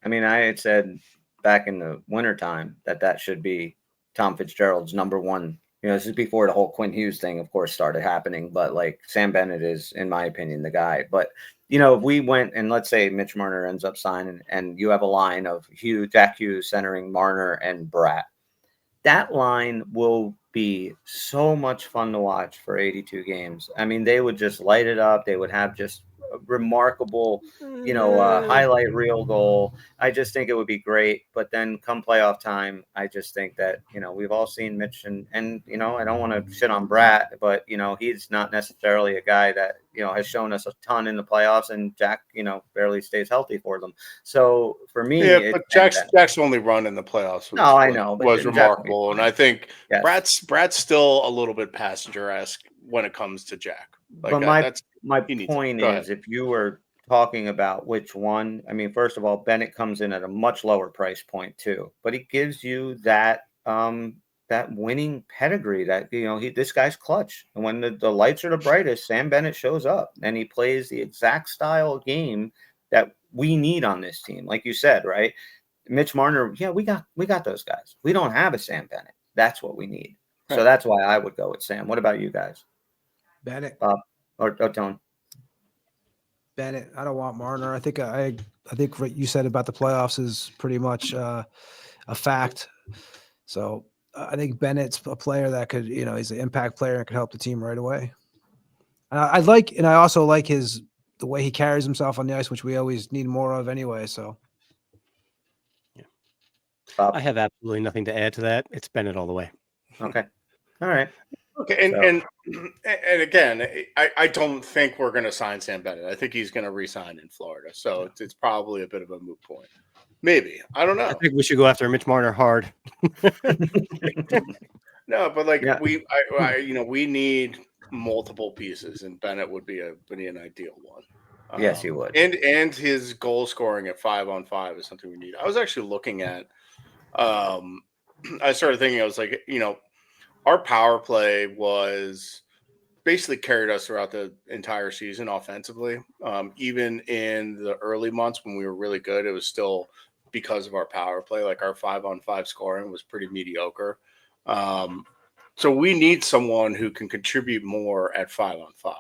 I mean, I had said back in the wintertime that should be Tom Fitzgerald's number one this is before the whole Quinn Hughes thing, of course, started happening. But like Sam Bennett is, in my opinion, the guy. But if we went and let's say Mitch Marner ends up signing, and you have a line of Jack Hughes centering Marner and Bratt, that line will be so much fun to watch for 82 games. I mean, they would just light it up. They would have just a remarkable, highlight reel goal. I just think it would be great. But then come playoff time, I just think that, we've all seen Mitch and I don't want to shit on Bratt, but, he's not necessarily a guy that, has shown us a ton in the playoffs, and Jack, barely stays healthy for them. So for me, but Jack's only run in the playoffs was remarkable. And I think Brad's still a little bit passenger-esque when it comes to Jack. Like, but my point is, if you were talking about which one, I mean, first of all, Bennett comes in at a much lower price point too, but he gives you that that winning pedigree that, this guy's clutch. And when the lights are the brightest, Sam Bennett shows up and he plays the exact style of game that we need on this team. Like you said, right? Mitch Marner, we got those guys. We don't have a Sam Bennett. That's what we need. Right. So that's why I would go with Sam. What about you guys? Bennett. Or Tone? Bennett. I don't want Marner. I think what you said about the playoffs is pretty much a fact. So I think Bennett's a player that could, he's an impact player and could help the team right away. And I also like the way he carries himself on the ice, which we always need more of anyway. So. Yeah. I have absolutely nothing to add to that. It's Bennett all the way. Okay. All right. Okay, and again, I don't think we're going to sign Sam Bennett. I think he's going to re-sign in Florida, so it's probably a bit of a moot point. Maybe, I don't know. I think we should go after Mitch Marner hard. No, but we need multiple pieces, and Bennett would be an ideal one. Yes, he would. And his goal scoring at 5-on-5 is something we need. I was actually looking at. I started thinking. I was like, our power play was basically carried us throughout the entire season offensively. Even in the early months when we were really good, it was still because of our power play. Like our 5-on-5 scoring was pretty mediocre. So we need someone who can contribute more at 5-on-5.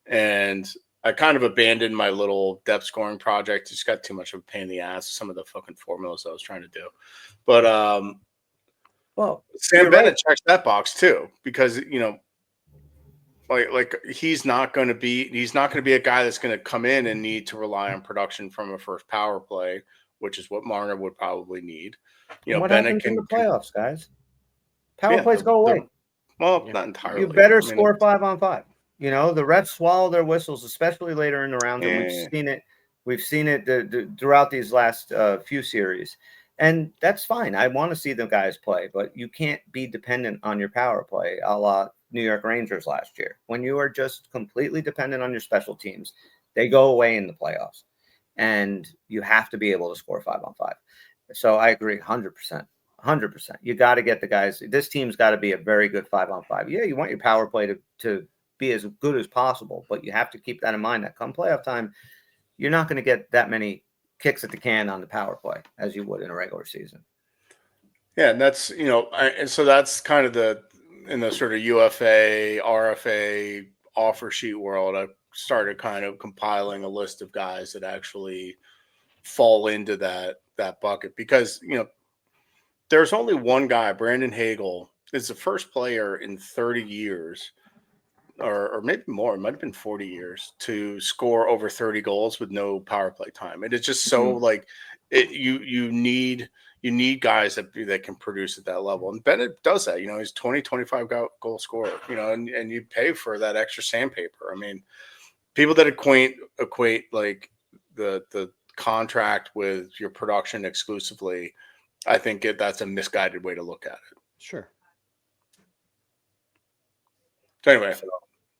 And I kind of abandoned my little depth scoring project. It's got too much of a pain in the ass, some of the fucking formulas I was trying to do. But well, Sam Bennett checks that box too, because like he's not going to be a guy that's going to come in and need to rely on production from a first power play, which is what Marner would probably need. What Bennett can in the playoffs, guys. Power plays go away. Not entirely. You better score 5-on-5. The refs swallow their whistles, especially later in the round, and we've seen it throughout these last few series. And that's fine. I want to see the guys play, but you can't be dependent on your power play, a la New York Rangers last year. When you are just completely dependent on your special teams, they go away in the playoffs. And you have to be able to score 5-on-5. So I agree 100%. 100%. You got to get the guys. This team's got to be a very good 5-on-5. Yeah, you want your power play to be as good as possible, but you have to keep that in mind that come playoff time, you're not going to get that many kicks at the can on the power play as you would in a regular season. Yeah, and that's and so that's kind of in the sort of UFA, RFA offer sheet world. I started kind of compiling a list of guys that actually fall into that bucket, because there's only one guy, Brandon Hagel, is the first player in 30 years. Or maybe more, it might have been 40 years, to score over 30 goals with no power play time. And it's just so you need guys that can produce at that level. And Bennett does that. He's 25 goal scorer, and you pay for that extra sandpaper. I mean, people that equate like the contract with your production exclusively, I think that's a misguided way to look at it. Sure. So anyway,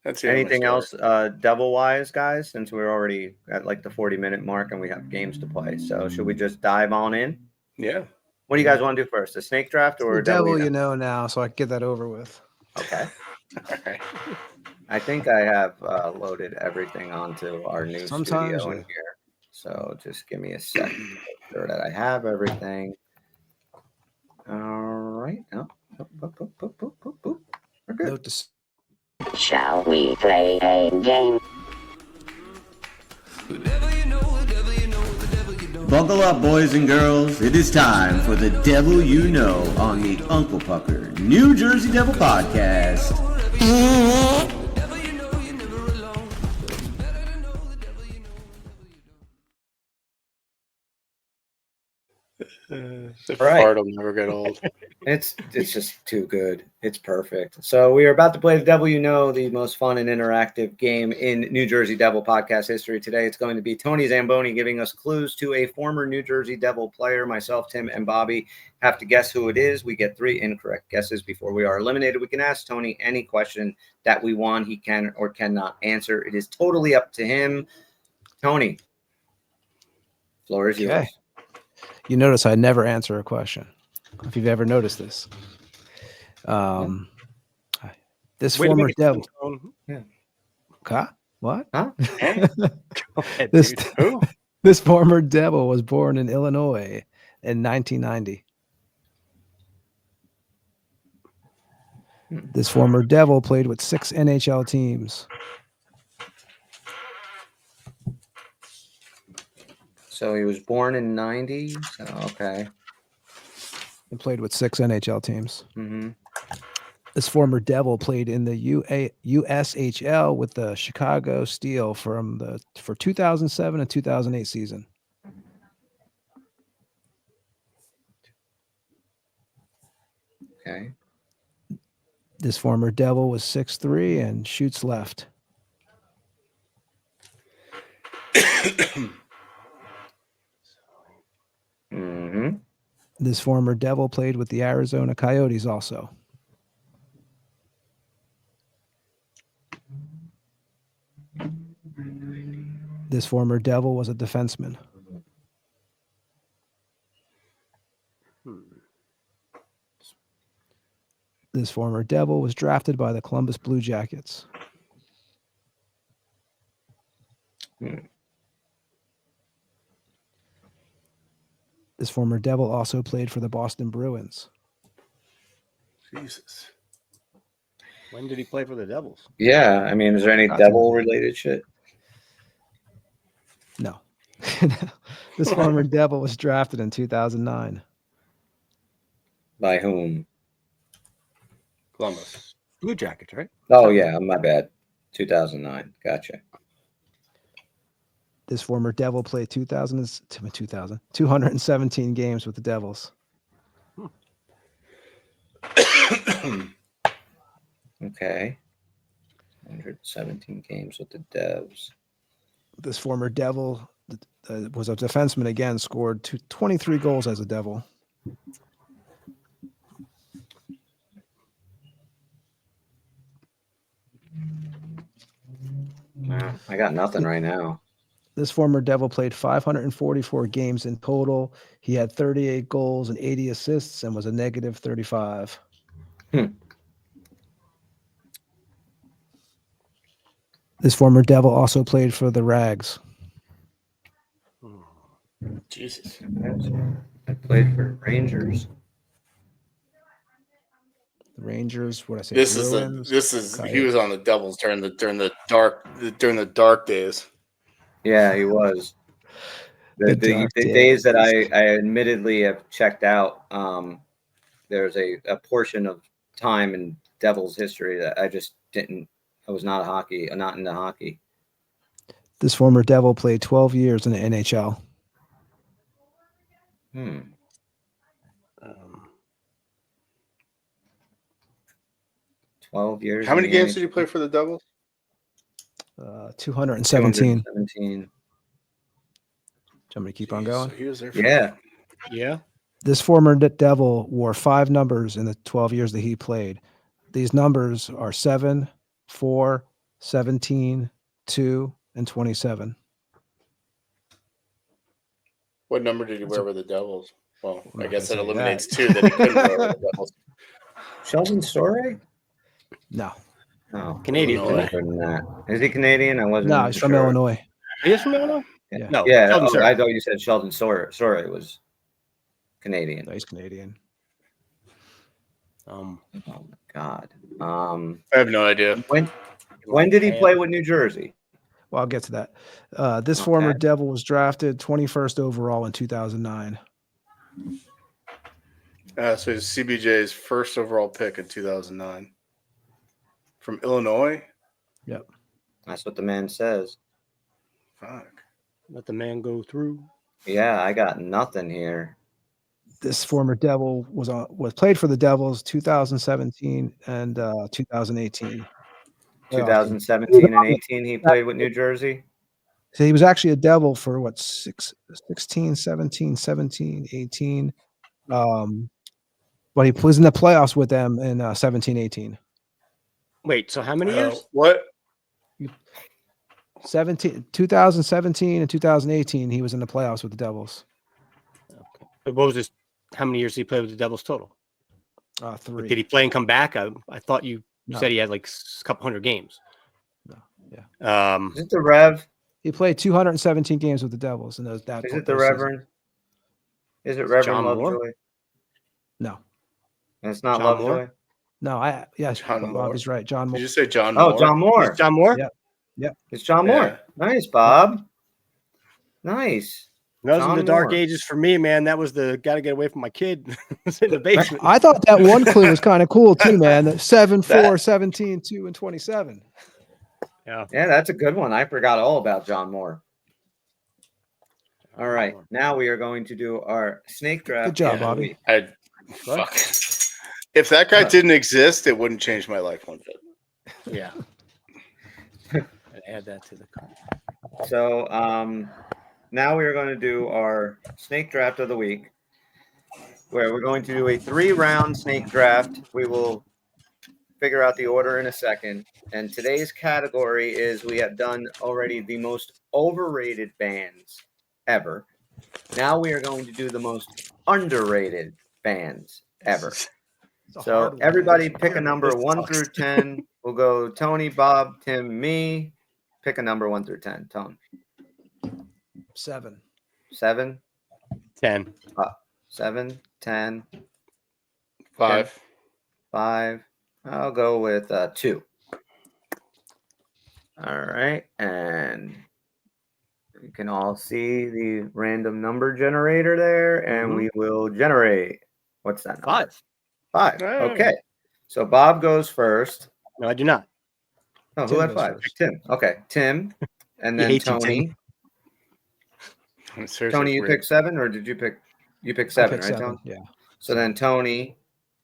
that's it. Anything else devil-wise, guys, since we're already at like the 40-minute mark and we have games to play. So should we just dive on in? Yeah. What do you guys want to do first? A snake draft or the devil now, so I can get that over with. Okay. All right. I think I have loaded everything onto our new studio in here. So just give me a second to make sure that I have everything. All right. Note to Shall we play a game? Buckle up, boys and girls. It is time for the Devil You Know on the Uncle Pucker New Jersey Devil Podcast. The Right. fart will never get old. It's just too good. It's perfect. So we are about to play the Devil You Know, the most fun and interactive game in New Jersey Devil podcast history. Today it's going to be Tony Zamboni giving us clues to a former New Jersey Devil player. Myself, Tim, and Bobby have to guess who it is. We get 3 incorrect guesses before we are eliminated. We can ask Tony any question that we want. He can or cannot answer. It is totally up to him. Tony, floor is yours. You notice I never answer a question. If you've ever noticed this. This Way to former make it devil. fun, Tone. Huh? What? Huh? Go ahead, This dude. Who? this former devil was born in Illinois in 1990. This former devil played with 6 NHL teams. So he was born in 90. So, okay. And played with 6 NHL teams. Mm-hmm. This former devil played in the USHL with the Chicago Steel for 2007 and 2008 season. Okay. This former devil was 6'3" and shoots left. Mm-hmm. This former devil played with the Arizona Coyotes also. This former devil was a defenseman. This former devil was drafted by the Columbus Blue Jackets. This former devil also played for the Boston Bruins. Jesus. When did he play for the Devils? Yeah, I mean, is there any devil-related shit? No. This former devil was drafted in 2009. By whom? Columbus. Blue Jackets, right? Oh, yeah, my bad. 2009. Gotcha. This former devil played 217 games with the Devils. Okay. 117 games with the Devs. This former devil was a defenseman again, scored 23 goals as a devil. Wow, I got nothing right now. This former devil played 544 games in total. He had 38 goals and 80 assists and was a negative 35. This former devil also played for the Rags. Jesus. I played for Rangers. The Rangers, what I say? This Bruins, is he Coyotes. was on the Devils during the dark days. Yeah, he was. The dark days that I admittedly have checked out, there's a portion of time in Devils history that I just didn't. I was not into hockey. This former devil played 12 years in the NHL. 12 years. How many in the games NHL? did you play for the Devils? 217. 217. Do you want me to keep on going? So he was there for Yeah. This former devil wore 5 numbers in the 12 years that he played. These numbers are 7, 4, 17, 2, and 27. What number did he wear with the Devils? Well, I'm I not guess that gonna say eliminates that. 2 that he couldn't wear with the Devils. Sheldon Story? No. Oh, Canadian, Illinois. isn't he? Better than that. Is he Canadian? I wasn't. No, he's from sure. Illinois. He is from Illinois? Yeah. No. Yeah, Sheldon Story. I thought you said Sheldon Story was Canadian. No, he's Canadian. Oh my God. I have no idea. When did he play with New Jersey? Well, I'll get to that. This former Devil was drafted 21st overall in 2009. So he's CBJ's first overall pick in 2009 from Illinois. Yep. That's what the man says. Fuck. Let the man go through. Yeah, I got nothing here. This former Devil was played for the Devils 2017 and 2018. 2017 and 18, he played with New Jersey. So he was actually a Devil for 16, 17, 18. But he was in the playoffs with them in 17, 18. Wait, so how many years? What? 2017 and 2018, he was in the playoffs with the Devils. Okay. What was this? How many years did he play with the Devils total? 3. Did he play and come back? I thought you No. said he had like a couple hundred games. No. Yeah. Is it the Rev? He played 217 games with the Devils. And Is it the Reverend? Is it Reverend John Moore? Lovejoy? No. And it's not John Lovejoy? Moore? No, John Bob Moore. is right. John Moore. Did you say John Moore? Oh, John Moore. John Moore? Yep. It's John Moore. Nice, Bob. Nice. Those are John the dark Moore. ages for me, man. That was the got to get away from my kid in the basement. I thought that one clue was kind of cool too, man. 7, 4, 17, 2, and 27. Yeah. Yeah, that's a good one. I forgot all about John Moore. All right. Now we are going to do our snake draft. Good job, of the Bobby. week. Fuck. If that guy didn't exist, it wouldn't change my life one bit. Yeah. I'd add that to the card. So now we are going to do our snake draft of the week, where we're going to do a 3-round snake draft. We will figure out the order in a second. And today's category is we have done already the most overrated bands ever. Now we are going to do the most underrated bands ever. So everybody pick a number 1 through 10. We'll go Tony, Bob, Tim, me. Pick a number 1 through 10. Tone. 7. 7. 10. 7, 10, 5. 5. I'll go with 2. All right. And you can all see the random number generator there, and we will generate. What's that number? 5. 5. Okay. So Bob goes first. No, I do not. Oh, who Tim had goes 5? first. Tim. Okay. Tim. And He then hates you, Tony. Seriously, Tony, you weird. picked 7, or did you pick? You picked 7, right, Tony? Yeah. So then Tony,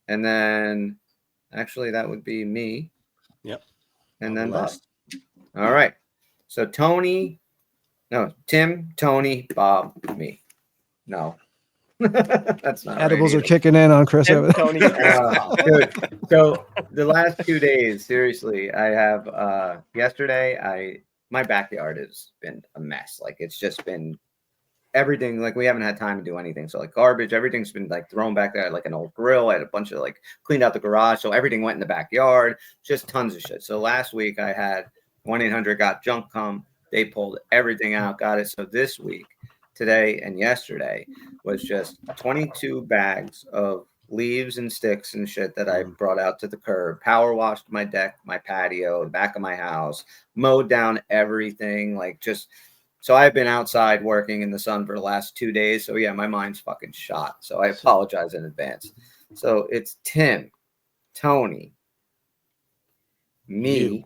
and then actually that would be me. Yep. And then Bob. Last. All right. So Tim, Tony, Bob, me. No. That's not Edibles right are kicking in on Chris over there. Tony. Dude, so the last 2 days, seriously, I have yesterday my backyard has been a mess. Like it's just been everything, like we haven't had time to do anything. So like garbage, everything's been like thrown back there, like an old grill. I had a bunch of like cleaned out the garage. So everything went in the backyard, just tons of shit. So last week I had 1-800 got junk come. They pulled everything out, got it. So this week, today and yesterday was just 22 bags of leaves and sticks and shit that I brought out to the curb, power washed my deck, my patio, the back of my house, mowed down everything. Like just, so I've been outside working in the sun for the last 2 days. So yeah, my mind's fucking shot. So I apologize in advance. So it's Tim, Tony, me,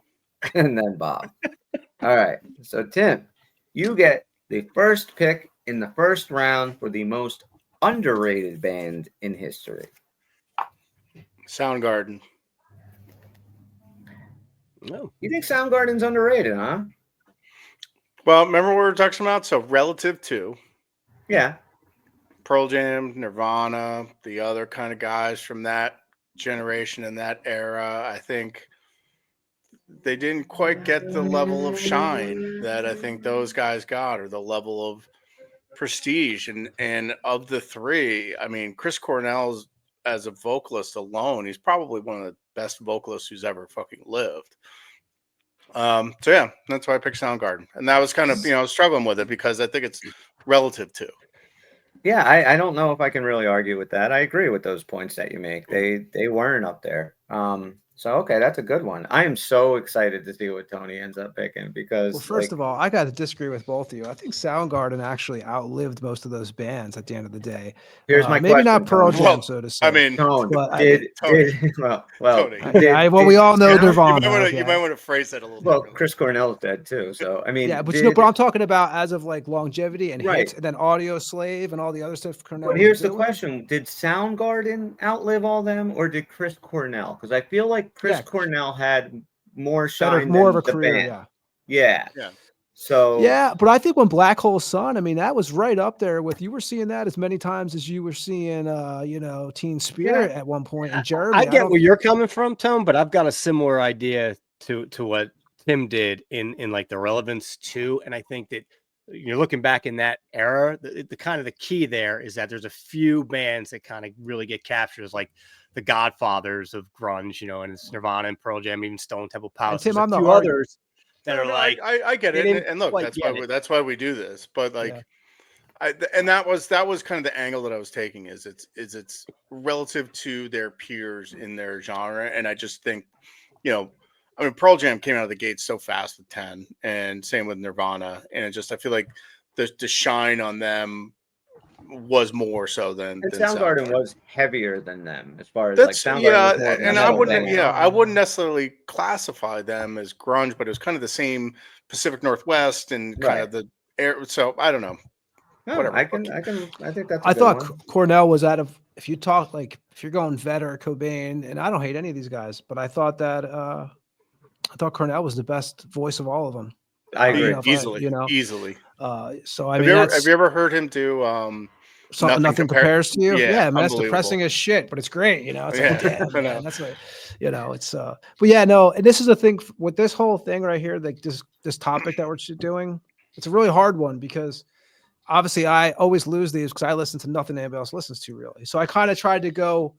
and then Bob. All right. So Tim, you get the first pick in the first round for the most underrated band in history. Soundgarden. No. You think Soundgarden's underrated, huh? Well, remember what we were talking about? So relative to Yeah. Pearl Jam, Nirvana, the other kind of guys from that generation and that era, I think they didn't quite get the level of shine that I think those guys got, or the level of prestige. And of the three, I mean, Chris Cornell's as a vocalist alone, he's probably one of the best vocalists who's ever fucking lived. So yeah, that's why I picked Soundgarden. And that was kind of, struggling with it because I think it's relative to. Yeah, I don't know if I can really argue with that. I agree with those points that you make. They weren't up there. So okay, that's a good one. I am so excited to see what Tony ends up picking because Well, first of all, I got to disagree with both of you. I think Soundgarden actually outlived most of those bands at the end of the day. here's my Maybe question. not Pearl Tony. Jam, Well, so to say. I mean, Tone, but did Tony. well Tony. well, we all know Sound- Nirvana. You might want to phrase that a little Well, differently. Chris Cornell's dead too. So I mean, Yeah, but I'm talking about as of like longevity and Right. hits, and then Audio Slave and all the other stuff. Cornell But was here's the doing. question: did Soundgarden outlive all them, or did Chris Cornell? Because I feel like Chris Yeah. Cornell had more Better, shine more than of a the career. band. Yeah. Yeah. So Yeah, but I think when Black Hole Sun, I mean, that was right up there with, you were seeing that as many times as you were seeing, Teen Spirit at one point. And Jeremy, I get where you're coming from, Tone, but I've got a similar idea to what Tim did in like the relevance too. And I think that you're looking back in that era, the kind of the key there is that there's a few bands that kind of really get captured as like the godfathers of grunge, and it's Nirvana and Pearl Jam, even Stone Temple Pilots. Tim, There's I'm a not few arguing. others that are No, like, I get they it, didn't and look, quite that's get why it. that's why we do this. But like, and that was kind of the angle that I was taking, is it's relative to their peers in their genre, and I just think, I mean, Pearl Jam came out of the gate so fast with 10, and same with Nirvana, and I feel like the shine on them was more so than Soundgarden was heavier than them as far as That's like Soundgarden was more of a and I metal wouldn't band. I wouldn't necessarily classify them as grunge, but it was kind of the same Pacific Northwest and kind of the air. So I don't know. No, Whatever. I think that's a I good thought one. Cornell was if you talk like, if you're going Vet or Cobain, and I don't hate any of these guys, but I thought Cornell was the best voice of all of them. I agree. Easily. So I have mean, have you ever heard him do nothing compares to you? Yeah, man, that's unbelievable. depressing as shit, but it's great. It's like, damn, I know. man, that's what, it's but yeah, no, and this is the thing with this whole thing right here, like this topic that we're doing. It's a really hard one because obviously I always lose these because I listen to nothing anybody else listens to, really. So I kind of tried to go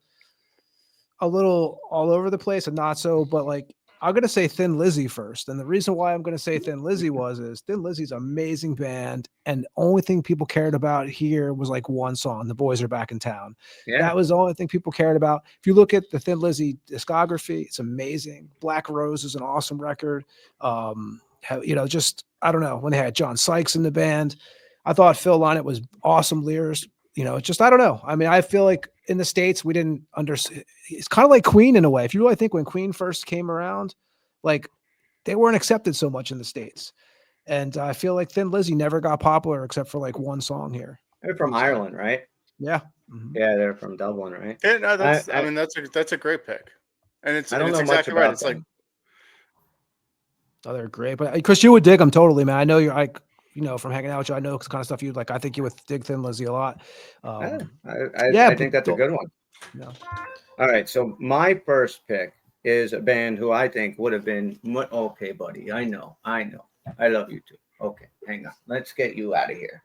a little all over the place and not so, but like, I'm going to say Thin Lizzy first. And the reason why I'm going to say Thin Lizzy is Thin Lizzy's an amazing band. And the only thing people cared about here was like one song, The Boys Are Back in Town. Yeah. That was the only thing people cared about. If you look at the Thin Lizzy discography, it's amazing. Black Rose is an awesome record. Just, I don't know, when they had John Sykes in the band, I thought Phil Lynott was awesome lyrics. Just, I don't know. I mean, I feel like in the States, we didn't understand. It's kind of like Queen in a way. If you really think when Queen first came around, like they weren't accepted so much in the States. And I feel like Thin Lizzy never got popular except for like one song here. They're from Ireland, right? Yeah. Mm-hmm. Yeah, they're from Dublin, right? Yeah, no, that's a great pick. And it's exactly right. It's like, oh, they're great. But Chris, you would dig them totally, man. I know you're like, from hanging out with you, I know it's kind of stuff you'd like. I think you would dig Thin Lizzy a lot. I think that's a good one. No. All right, so my first pick is a band who I think would have been okay, buddy. I know. I love you too. Okay, hang on. Let's get you out of here.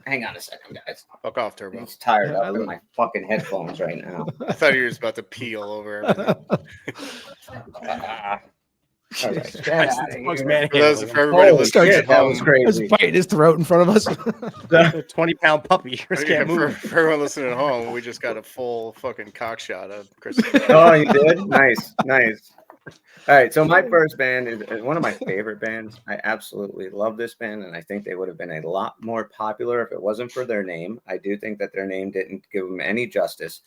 Hang on a second, guys. Fuck off, Turbo. He's tired up in my fucking headphones right now. I thought he was about to pee all over everything. All right. For everybody listening at that home, was crazy. Biting his throat in front of us. A 20-pound puppy. For everyone listening at home, we just got a full fucking cock shot of Chris. Oh, you did? Nice. All right, so my first band is one of my favorite bands. I absolutely love this band, and I think they would have been a lot more popular if it wasn't for their name. I do think that their name didn't give them any justice,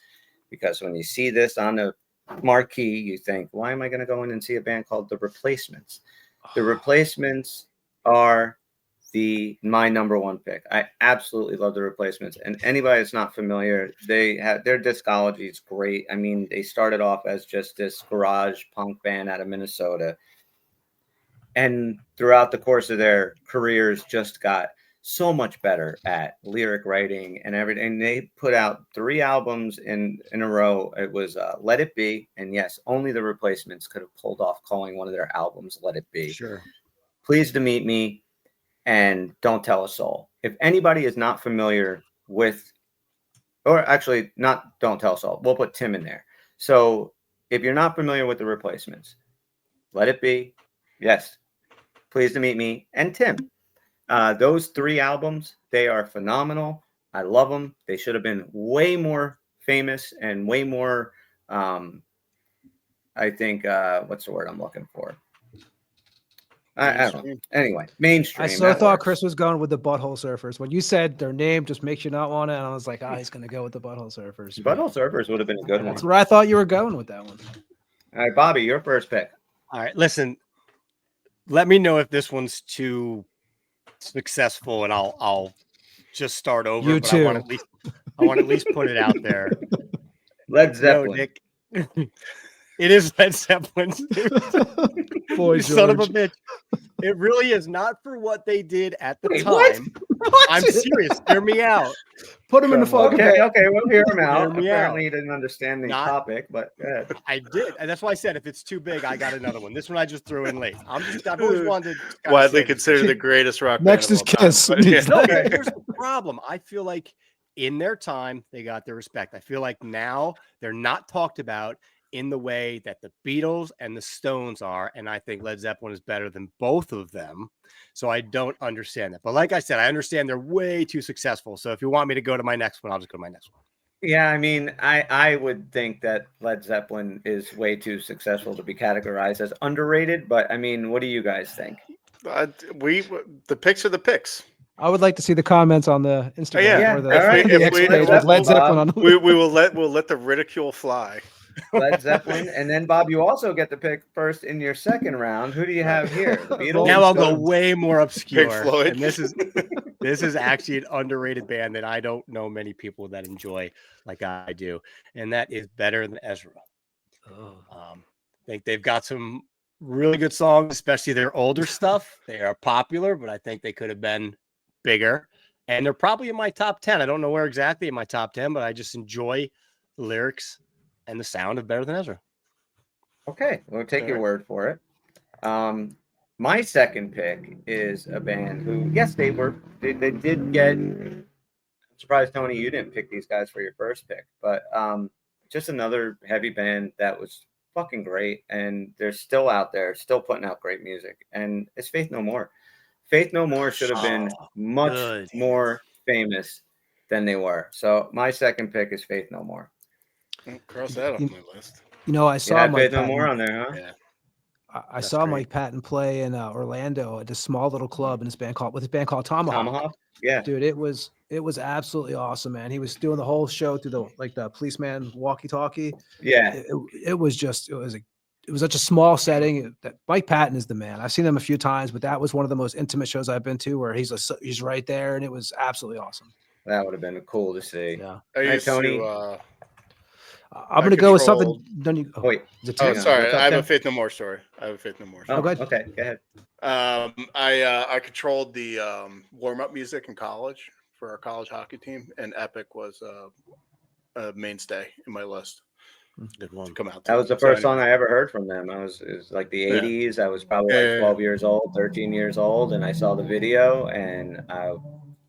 because when you see this on the marquee, you think, why am I going to go in and see a band called The Replacements? The Replacements are my number one pick. I absolutely love The Replacements, and anybody that's not familiar, they have their discography is great. I mean, they started off as just this garage punk band out of Minnesota, and throughout the course of their careers just got so much better at lyric writing and everything. They put out 3 albums in a row. It was Let It Be, and yes, only The Replacements could have pulled off calling one of their albums Let It Be. Sure. Pleased to Meet Me, and Don't Tell a Soul. If anybody is not familiar with, or actually not Don't Tell a Soul, we'll put Tim in there. So if you're not familiar with The Replacements, Let It Be, yes, Pleased to Meet Me, and Tim. Those 3 albums, they are phenomenal. I love them. They should have been way more famous and way more. I think what's the word I'm looking for? I don't know. Anyway, mainstream. I so that thought works. Chris was going with the Butthole Surfers. When you said their name just makes you not want it, and I was like, he's going to go with the Butthole Surfers. Butthole Surfers would have been a good one. That's where I thought you were going with that one. All right, Bobby, your first pick. All right, listen. Let me know if this one's too successful, and I'll just start over. You but too. I want to at least put it out there. Led Zeppelin. No, Nick. It is Led Zeppelin. Boy, You son of a George. bitch. It really is not for what they did at the Wait, time. what? I'm serious. Hear me out. Put him in the fucking. Okay, we'll hear him out. Hear me Apparently, out. he didn't understand the topic, but go ahead. I did. And that's why I said if it's too big, I got another one. This one I just threw in late. I've always wanted to kinda Widely say this. considered the greatest rock Next band is of all time, Kiss. but yeah. No, here's the problem. I feel like in their time, they got their respect. I feel like now they're not talked about in the way that the Beatles and the Stones are. And I think Led Zeppelin is better than both of them. So I don't understand that. But like I said, I understand they're way too successful. So if you want me to go to my next one, I'll just go to my next one. Yeah, I mean, I would think that Led Zeppelin is way too successful to be categorized as underrated. But I mean, what do you guys think? The picks are the picks. I would like to see the comments on the Instagram yeah. or the, All right. the If X we- page if with Led Zeppelin on. We'll let the ridicule fly. Led Zeppelin, and then Bob, you also get to pick first in your second round. Who do you have here? The Beatles. Now I'll go Stones? way more obscure. Pink Floyd. And this is actually an underrated band that I don't know many people that enjoy like I do, and that is Better Than Ezra. I think they've got some really good songs, especially their older stuff. They are popular, but I think they could have been bigger, and they're probably in my top 10. I don't know where exactly in my top 10, but I just enjoy the lyrics and the sound of Better Than Ezra. Okay, we'll take your word for it. My second pick is a band who, yes, they did get. I'm surprised, Tony, you didn't pick these guys for your first pick, but just another heavy band that was fucking great, and they're still out there, still putting out great music, and it's Faith No More. Faith No More should have been much more famous than they were. So my second pick is Faith No More. Cross that off my list. You know, I You saw had Mike Faith No Patton. More on there, huh? Yeah. I saw Mike Patton play in Orlando at this small little club in his band called Tomahawk. Yeah, Dude, it was absolutely awesome, man. He was doing the whole show through the policeman walkie-talkie. yeah. It was such a small setting. That Mike Patton is the man. I've seen him a few times, but that was one of the most intimate shows I've been to, where he's right there, and it was absolutely awesome. That would have been cool to see. Yeah. Tony. I'm gonna go with something. Wait. Sorry. I have a Faith No More story. Okay, go ahead. I controlled the warm-up music in college for our college hockey team, and Epic was a mainstay in my list. Good one. Come out. That was the first song I ever heard from them. It was like the 80s. I was probably like 12 years old, 13 years old, and I saw the video, and I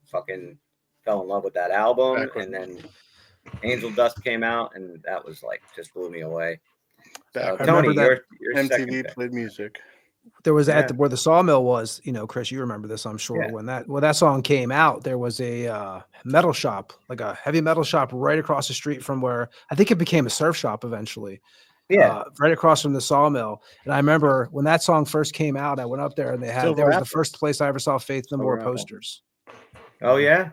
fucking fell in love with that album. And then Angel Dust came out, and that was like just blew me away. So, Tony, your MTV played music. There was where the sawmill was, Chris, you remember this, I'm sure. Yeah. When that song came out, there was a metal shop, like a heavy metal shop right across the street from where I think it became a surf shop eventually. Yeah. Right across from the sawmill. And I remember when that song first came out, I went up there and there was the first place I ever saw Faith No More posters. Oh, yeah?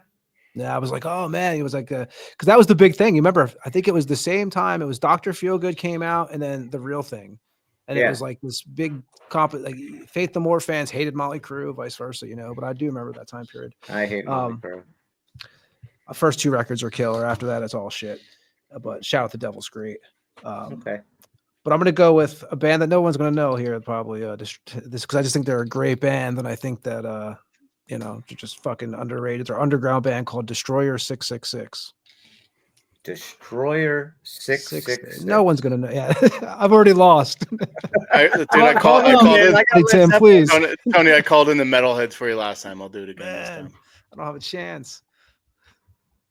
Yeah, I was like, oh man, it was like, because that was the big thing. You remember, I think it was the same time it was Dr. Feelgood came out and then The Real Thing. And it was like this big like Faith No More fans hated Motley Crue, vice versa, but I do remember that time period. I hate Motley Crue. Our first two records are killer. After that, it's all shit. But shout out to Devil's Great. Okay. But I'm going to go with a band that no one's going to know here, probably this because I just think they're a great band. And I think that, they're just fucking underrated. They're an underground band called Destroyer 666. Destroyer 666. No one's gonna know. Yeah, I've already lost. I called in. Tim, please. Tony, I called in the metalheads for you last time. I'll do it again this time. I don't have a chance.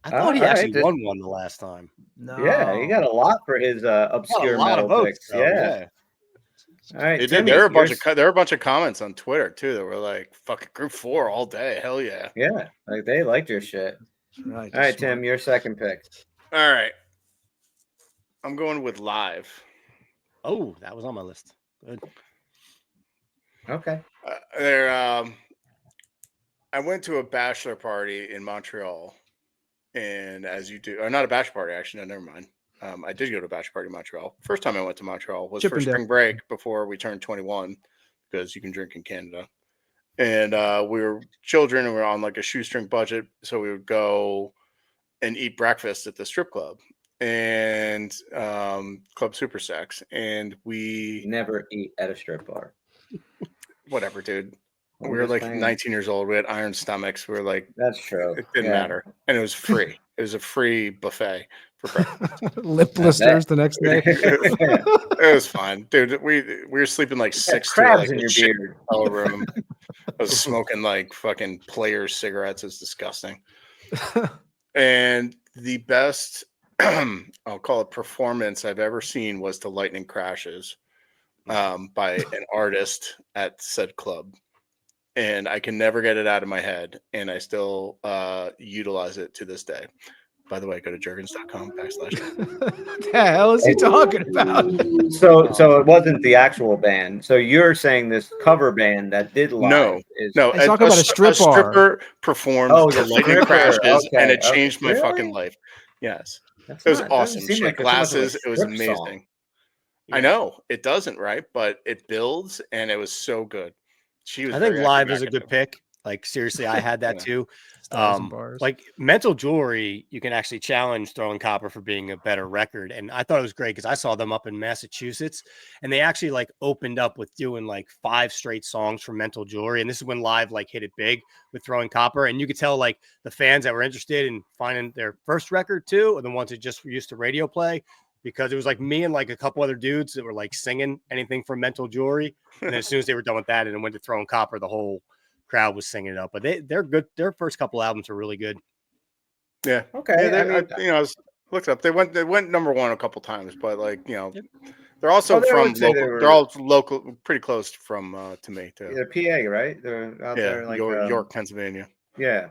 I thought he actually won one the last time. No. Yeah, he got a lot for his obscure metal picks. Yeah. All right. There were a bunch of comments on Twitter too that were like, "Fucking Group 4 all day, hell yeah." Yeah, like they liked your shit. Right. All right, Tim, your second pick. All right. I'm going with Live. Oh, that was on my list. Good. Okay. I went to a bachelor party in Montreal, and as you do, or not a bachelor party, actually, no, never mind. I did go to a bachelor party in Montreal. First time I went to Montreal was for Chippendale. spring break before we turned 21, because you can drink in Canada. And we were children and we were on like a shoestring budget, so we would go and eat breakfast at the strip club and Club Super Sex, and we Never eat at a strip bar. whatever, dude. I'm We were just like saying. 19 years old. We had iron stomachs. We were like, That's true. it didn't Yeah. matter, and it was free. It was a free buffet for breakfast. Lip blisters the next day. It was fine, dude. We were sleeping like You had 6 to crabs like in a your shit beard. hotel room. I was smoking like fucking Players cigarettes. It's disgusting. And the best, I'll call it, performance I've ever seen was to Lightning Crashes by an artist at said club. And I can never get it out of my head. And I still utilize it to this day. By the way, go to jergens.com/. What the hell is he talking about? So it wasn't the actual band. So you're saying this cover band that did live No, is no. He's talking about a strip bar. stripper performed Oh, the the Lightning stripper. Crashes, and it Okay, changed my really? fucking life. Yes, That's it was not- doesn't awesome. seem She like had it's so much of a glasses. It was strip amazing. song. I know it doesn't, right? But it builds, and it was so good. She was. I think very Live is a good acrobatic. pick. Like seriously, I had that Yeah. too. Stars and bars. Like Mental Jewelry, you can actually challenge Throwing Copper for being a better record, and I thought it was great because I saw them up in Massachusetts, and they actually like opened up with doing like 5 straight songs from Mental Jewelry, and this is when Live like hit it big with Throwing Copper, and you could tell like the fans that were interested in finding their first record too, or the ones that just were used to radio play. Because it was like me and like a couple other dudes that were like singing anything from Mental Jewelry, and then as soon as they were done with that, and it went to Throwing Copper, the whole crowd was singing it up. But they're good. Their first couple albums are really good. Yeah. Okay. Yeah, I mean, I was looked up. They went number one a couple times, but like they're also Well, I from would say local. they were- They're all local, pretty close from to me too. they're PA, right? They're out Yeah, there like York, Pennsylvania. Yeah.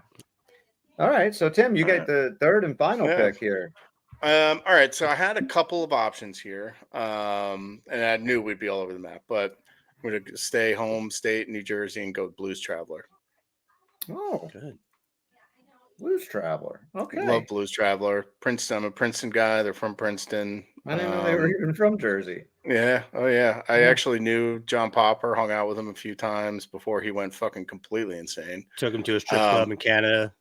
All right. So Tim, you get the third and final Yeah. pick here. All right, so I had a couple of options here, and I knew we'd be all over the map, but I'm going to stay home state, New Jersey, and go with Blues Traveler. Oh, Good. Blues Traveler. Okay. Love Blues Traveler. Princeton, I'm a Princeton guy. They're from Princeton. I didn't know they were even from Jersey. Yeah. Oh, yeah. I Yeah. actually knew John Popper, hung out with him a few times before he went fucking completely insane. Took him to a strip club in Canada.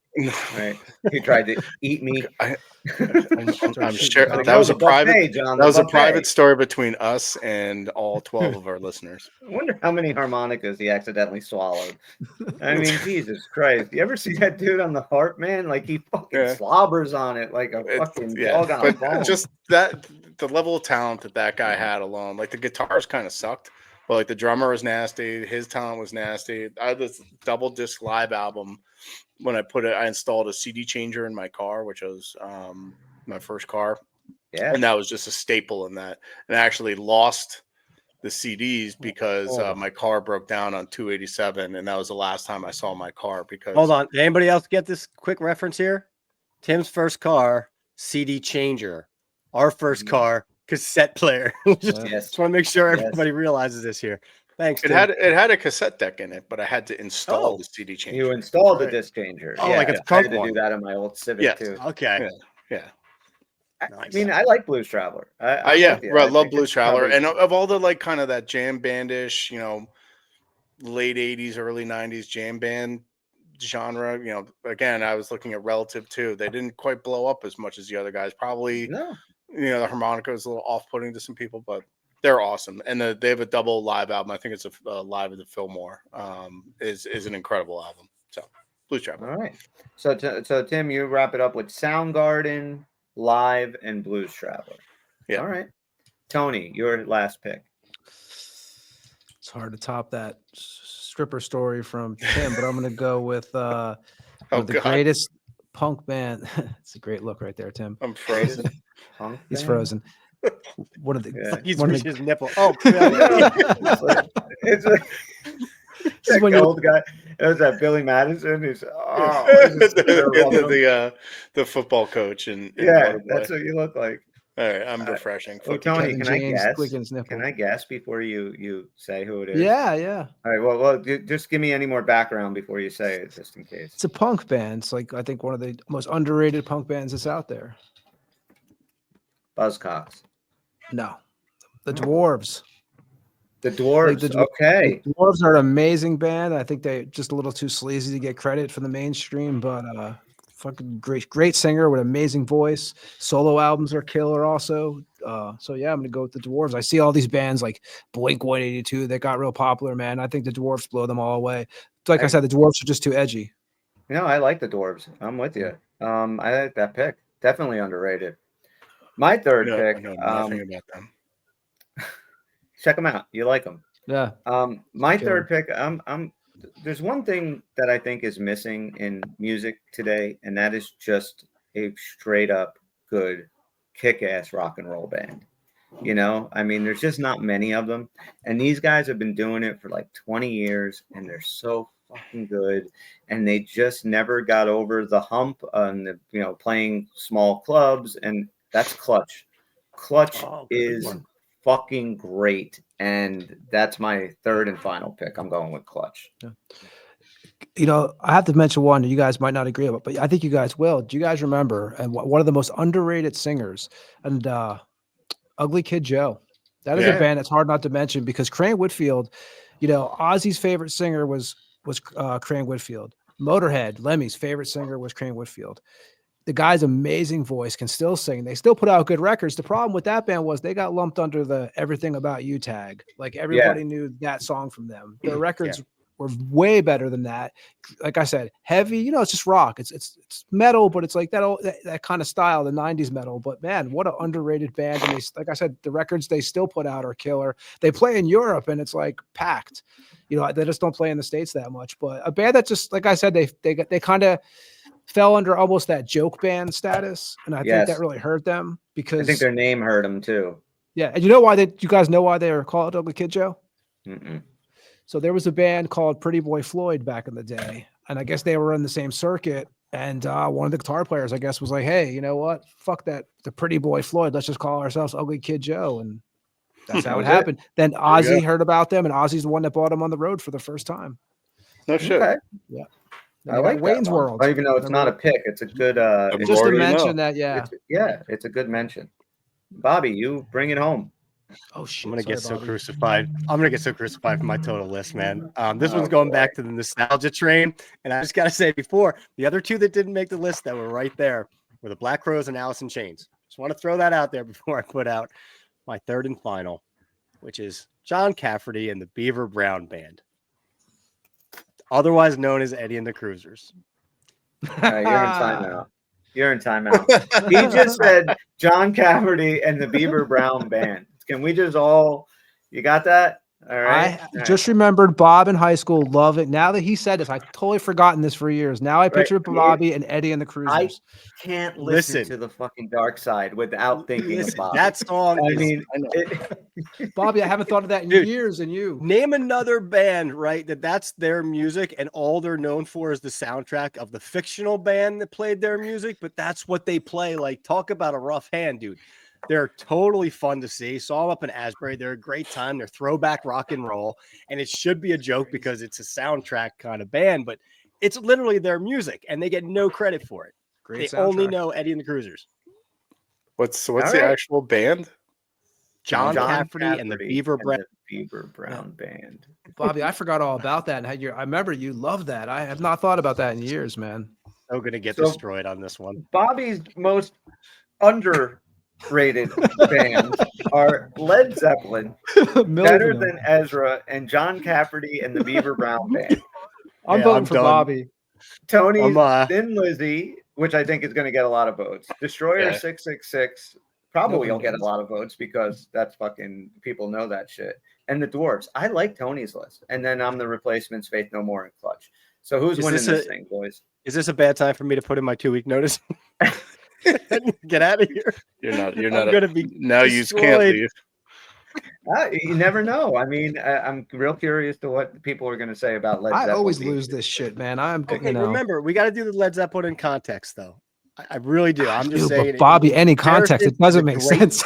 Right. He tried to eat me. I'm Like, sure that that was a buffet, private. John, That the was a buffet. private story between us and all 12 of our listeners. I wonder how many harmonicas he accidentally swallowed. I mean, Jesus Christ. You ever see that dude on the harp, man? Like he fucking Yeah. slobbers on it like a fucking dog on a but bone. just that the level of talent that guy had alone, like the guitars kind of sucked, but like the drummer was nasty, his talent was nasty. I had this double disc live album. When I installed a CD changer in my car, which was my first car, Yeah. and that was just a staple in that. And I actually lost the CDs because my car broke down on 287, and that was the last time I saw my car. Because Hold on. Did anybody else get this quick reference here? Tim's first car, CD changer. Our first car, cassette player. just Yes. want to make sure Yes. everybody realizes this here. Thanks. it Tim. had a cassette deck in it, but I had to install Oh. the CD changer. You installed the Right. disc changer. Oh, yeah, like a I had trunk to one. do that on my old Civic Yes. too. Okay. Yeah. I Nice. mean, I like Blues Traveler. I'm Yeah, with you. right. I Love think Blues it's Traveler, probably- and of all the like kind of that jam bandish, late '80s, early '90s jam band genre. Again, I was looking at Relative too. They didn't quite blow up as much as the other guys. Probably, no. the harmonica was a little off-putting to some people, but they're awesome. And they have a double live album. I think it's a live at the Fillmore. Is an incredible album. So Blues Traveler. All right. So Tim, you wrap it up with Soundgarden, Live, and Blues Traveler. Yeah. All right. Tony, your last pick. It's hard to top that stripper story from Tim, but I'm going to go with one of the God. greatest punk band. It's a great look right there, Tim. I'm frozen. Punk He's band? frozen. One of the Yeah. He's one of reached the- his nipple. Oh, yeah. It's like is when The you old guy. It was that Billy Madison. He's The football coach in yeah, Waterboy. that's what you look like. All right, I'm refreshing. Oh, Fuck you. Tony, Kevin can I James guess? squeaking his nipple. Can I guess before you say who it is? Yeah. All right. Well, just give me any more background before you say it, just in case. It's a punk band. It's like I think one of the most underrated punk bands that's out there. Buzzcocks. No, the Dwarves. The Dwarves. Okay. The Dwarves are an amazing band. I think they're just a little too sleazy to get credit from the mainstream, but fucking great singer with amazing voice. Solo albums are killer also. So yeah, I'm gonna go with the Dwarves. I see all these bands like Blink 182 that got real popular, man. I think the Dwarves blow them all away. Like I said, the Dwarves are just too edgy. No, I like the Dwarves. I'm with you. I like that pick. Definitely underrated. My third pick. I know nothing about them. Check them out. You like them. Yeah. My third pick. There's one thing that I think is missing in music today, and that is just a straight up good kick-ass rock and roll band. You know, I mean, there's just not many of them, and these guys have been doing it for like 20 years, and they're so fucking good, and they just never got over the hump on the, you know, playing small clubs, and that's Clutch. Clutch is fucking great, and that's my third and final pick. I'm going with Clutch. Yeah. You know, I have to mention one that you guys might not agree with, but I think you guys will. Do you guys remember? And one of the most underrated singers, and Ugly Kid Joe. That is a band that's hard not to mention because Crane Whitfield, you know, Ozzy's favorite singer was Crane Whitfield. Motorhead, Lemmy's favorite singer was Crane Whitfield. The guy's amazing voice, can still sing. They still put out good records. The problem with that band was they got lumped under the Everything About You tag. Like everybody knew that song from them. Their records were way better than that. Like I said, heavy, you know, it's just rock. It's metal, but it's like that kind of style, the 90s metal. But man, what an underrated band. And they, like I said, the records they still put out are killer. They play in Europe and it's like packed. You know, they just don't play in the States that much. But a band that just, like I said, they kind of fell under almost that joke band status, and I think that really hurt them because I think their name hurt them too. Yeah, and you know why you guys know why they were called Ugly Kid Joe? Mm-mm. So there was a band called Pretty Boy Floyd back in the day, and I guess they were in the same circuit. And one of the guitar players, I guess, was like, "Hey, you know what? Fuck that, the Pretty Boy Floyd. Let's just call ourselves Ugly Kid Joe." And that's how it happened. Then Ozzy heard about them, and Ozzy's the one that brought them on the road for the first time. No shit. Okay. Yeah. I like Wayne's World. Even though it's not a pick, it's a good. Just to mention that, it's a good mention. Bobby, you bring it home. Oh shit! I'm gonna get so crucified. I'm gonna get so crucified for my total list, man. This one's going back to the nostalgia train, and I just gotta say, before the other two that didn't make the list that were right there were the Black Crowes and Alice in Chains. Just want to throw that out there before I put out my third and final, which is John Cafferty and the Beaver Brown Band, otherwise known as Eddie and the Cruisers. You're in timeout. You're in timeout. He just said John Cafferty and the Beaver Brown Band. Can we just you got that? All right. I just remembered Bob in high school. Love it. Now that he said this, I've totally forgotten this for years. Now I picture Bobby and Eddie and the Cruisers. I can't listen to the fucking Dark Side without thinking of Bobby. That song. Bobby, I haven't thought of that in years. And you name another band, right? That's their music, and all they're known for is the soundtrack of the fictional band that played their music. But that's what they play. Like, talk about a rough hand, dude. They're totally fun to see. Saw them up in Asbury. They're a great time. They're throwback rock and roll. And it should be a joke because it's a soundtrack kind of band, but it's literally their music and they get no credit for it. They only know Eddie and the Cruisers. What's the actual band? John Cafferty and the Beaver Brown Band. Bobby, I forgot all about that. And I remember you loved that. I have not thought about that in years, man. So going to get destroyed on this one. Bobby's most underrated bands are Led Zeppelin, Better Than Ezra, and John Cafferty and the Beaver Brown Band. I'm voting for Bobby. Tony's Thin Lizzy, which I think is going to get a lot of votes. Destroyer 666 probably will get a lot of votes because that's fucking people know that shit. And the Dwarves. I like Tony's list. And then I'm the Replacements, Faith No More, and Clutch. So who's winning this thing, boys? Is this a bad time for me to put in my 2-week notice? Get out of here. You're not going to be now. You can't leave. You never know. I mean, I'm real curious to what people are going to say about Led I Zeppelin. always lose this shit, man. Okay, remember, we got to do the Led Zeppelin in context, though. I really do. I'm just saying, but Bobby, any context, it doesn't make great- sense.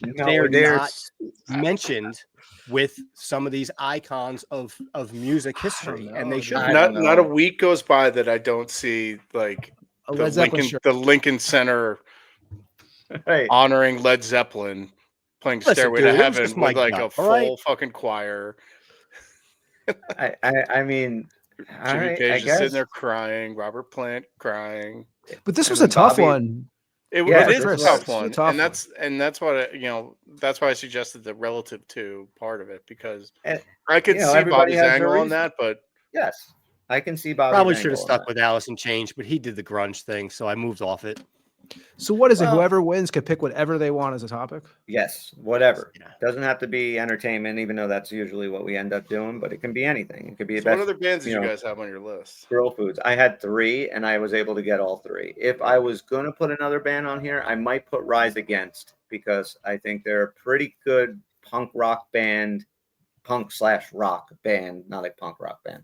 They're not mentioned with some of these icons of music history, and they should. Not a week goes by that I don't see like A the Led Zeppelin Lincoln shirt. the Lincoln Center Right. honoring Led Zeppelin playing Listen, Stairway dude, to it was Heaven just with mic'd like up, a all full right? fucking choir. I mean, all Jimmy right, Page I is guess. sitting there crying. Robert Plant crying. But this I was mean, a tough Bobby- one. It Yeah, is this a was- tough this was a one, tough and that's what that's why I suggested the relative to part of it, because And, I could you know, see everybody Bobby's has their angle on reason. that, but Yes, I can see Bobby. Probably should have stuck with Alice in Chains, but he did the grunge thing, so I moved off it. So what is it? Well- Whoever wins can pick whatever they want as a topic. Yes, whatever. Yeah. Doesn't have to be entertainment, even though that's usually what we end up doing. But it can be anything. It could be so best, what other bands did you know, guys have on your list? grill foods. I had 3, and I was able to get all 3. If I was gonna put another band on here, I might put Rise Against, because I think they're a pretty good punk rock band, punk/rock band, not a punk rock band.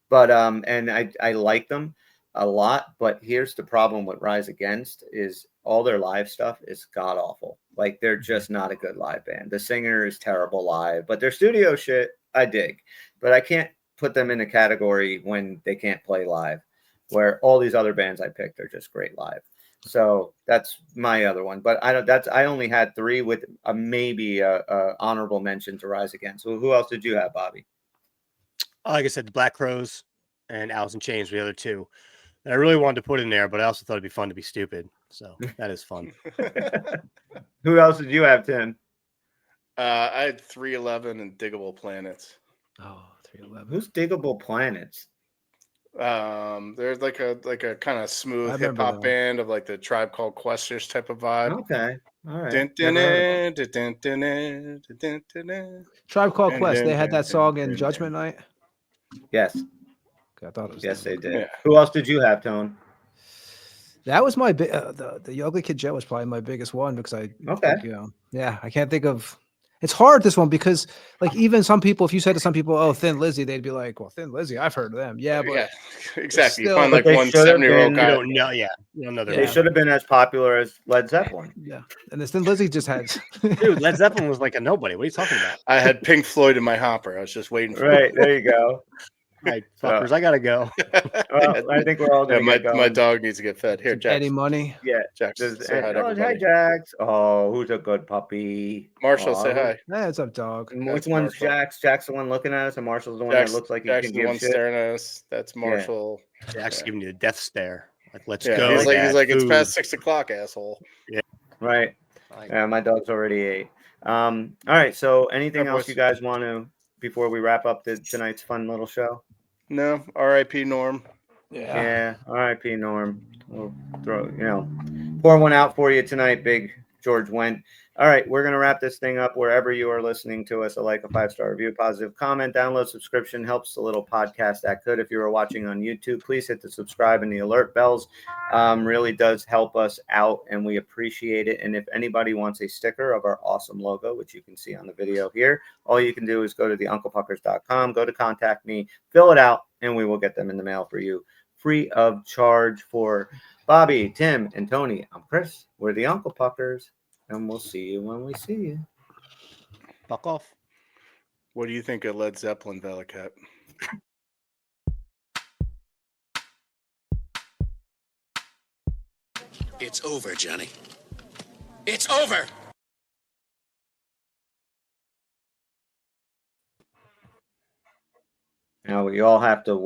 But and I like them a lot. But here's the problem with Rise Against is all their live stuff is god awful. Like, they're just not a good live band. The singer is terrible live, but their studio shit I dig. But I can't put them in a category when they can't play live, where all these other bands I picked are just great live. So that's my other one. But I only had 3 with maybe a honorable mention to Rise Against. So who else did you have, Bobby? Like I said, the Black Crowes and Alice in Chains were the other 2 that I really wanted to put in there, but I also thought it'd be fun to be stupid. So that is fun. Who else did you have, Tim? I had 311 and Diggable Planets. Oh, 311. Who's Diggable Planets? There's like a kind of I smooth hip remember hop them. band of like the Tribe Called Quest-ish type of vibe. Okay, all right. Dun, dun, Never heard of dun, dun, dun, dun, dun, dun, dun. Tribe Called Dun, Quest. dun, They had dun, that song dun, in dun, Judgment Night. them. Yes, Okay, I thought it was. yes, them. they did. Yeah. Who else did you have, Tone? That was my the Ugly Kid Joe was probably my biggest one because I Okay. yeah, I can't think of. It's hard this one because like even some people, if you said to some people, "Oh, Thin Lizzy," they'd be like, "Well, Thin Lizzy, I've heard of them." Yeah, but Yeah, exactly. You still- find But like they one should have 70-year-old been- You guy. don't know, yeah. You don't know their They Yeah. should have been as popular as Led Zeppelin. yeah, and this Thin Lizzy just has. Dude, Led Zeppelin was like a nobody. What are you talking about? I had Pink Floyd in my hopper. I was just waiting for Right, there you go. All right, fuckers, I gotta go. Well, I think we're all Yeah, gonna get going. my dog needs to get fed. Here, Jax. Eddie Money. Yeah. Jax, Does- say hi to oh, everybody. hi, Jax. Oh, who's a good puppy? Marshall, Oh, say hi. Hey, what's up, dog? Which That's one's Marshall. Jax? Jack's the one looking at us, and Marshall's the one Jax, that looks like he Jax can is the one give shit. staring at us. That's Marshall. Jack's giving you a death stare. Like, let's Yeah, go. he's like Dad, it's food. past 6 o'clock, asshole. Right. Like, Yeah, my dog's already 8. All right. So, anything Yeah, else boys. you guys want to before we wrap up tonight's fun little show? No, R.I.P. Norm. Yeah. R.I.P. Norm. We'll pour one out for you tonight, Big George Wendt. All right, we're gonna wrap this thing up wherever you are listening to us. A 5-star review, positive comment, download, subscription helps the little podcast that could. If you are watching on YouTube, please hit the subscribe and the alert bells. Really does help us out, and we appreciate it. And if anybody wants a sticker of our awesome logo, which you can see on the video here, all you can do is go to theunclepuckers.com, go to contact me, fill it out, and we will get them in the mail for you, free of charge. For Bobby, Tim, and Tony, I'm Chris. We're the Uncle Puckers, and we'll see you when we see you. fuck off. What do you think of Led Zeppelin, Velicat? It's over, Johnny. It's over! Now we all have to wait.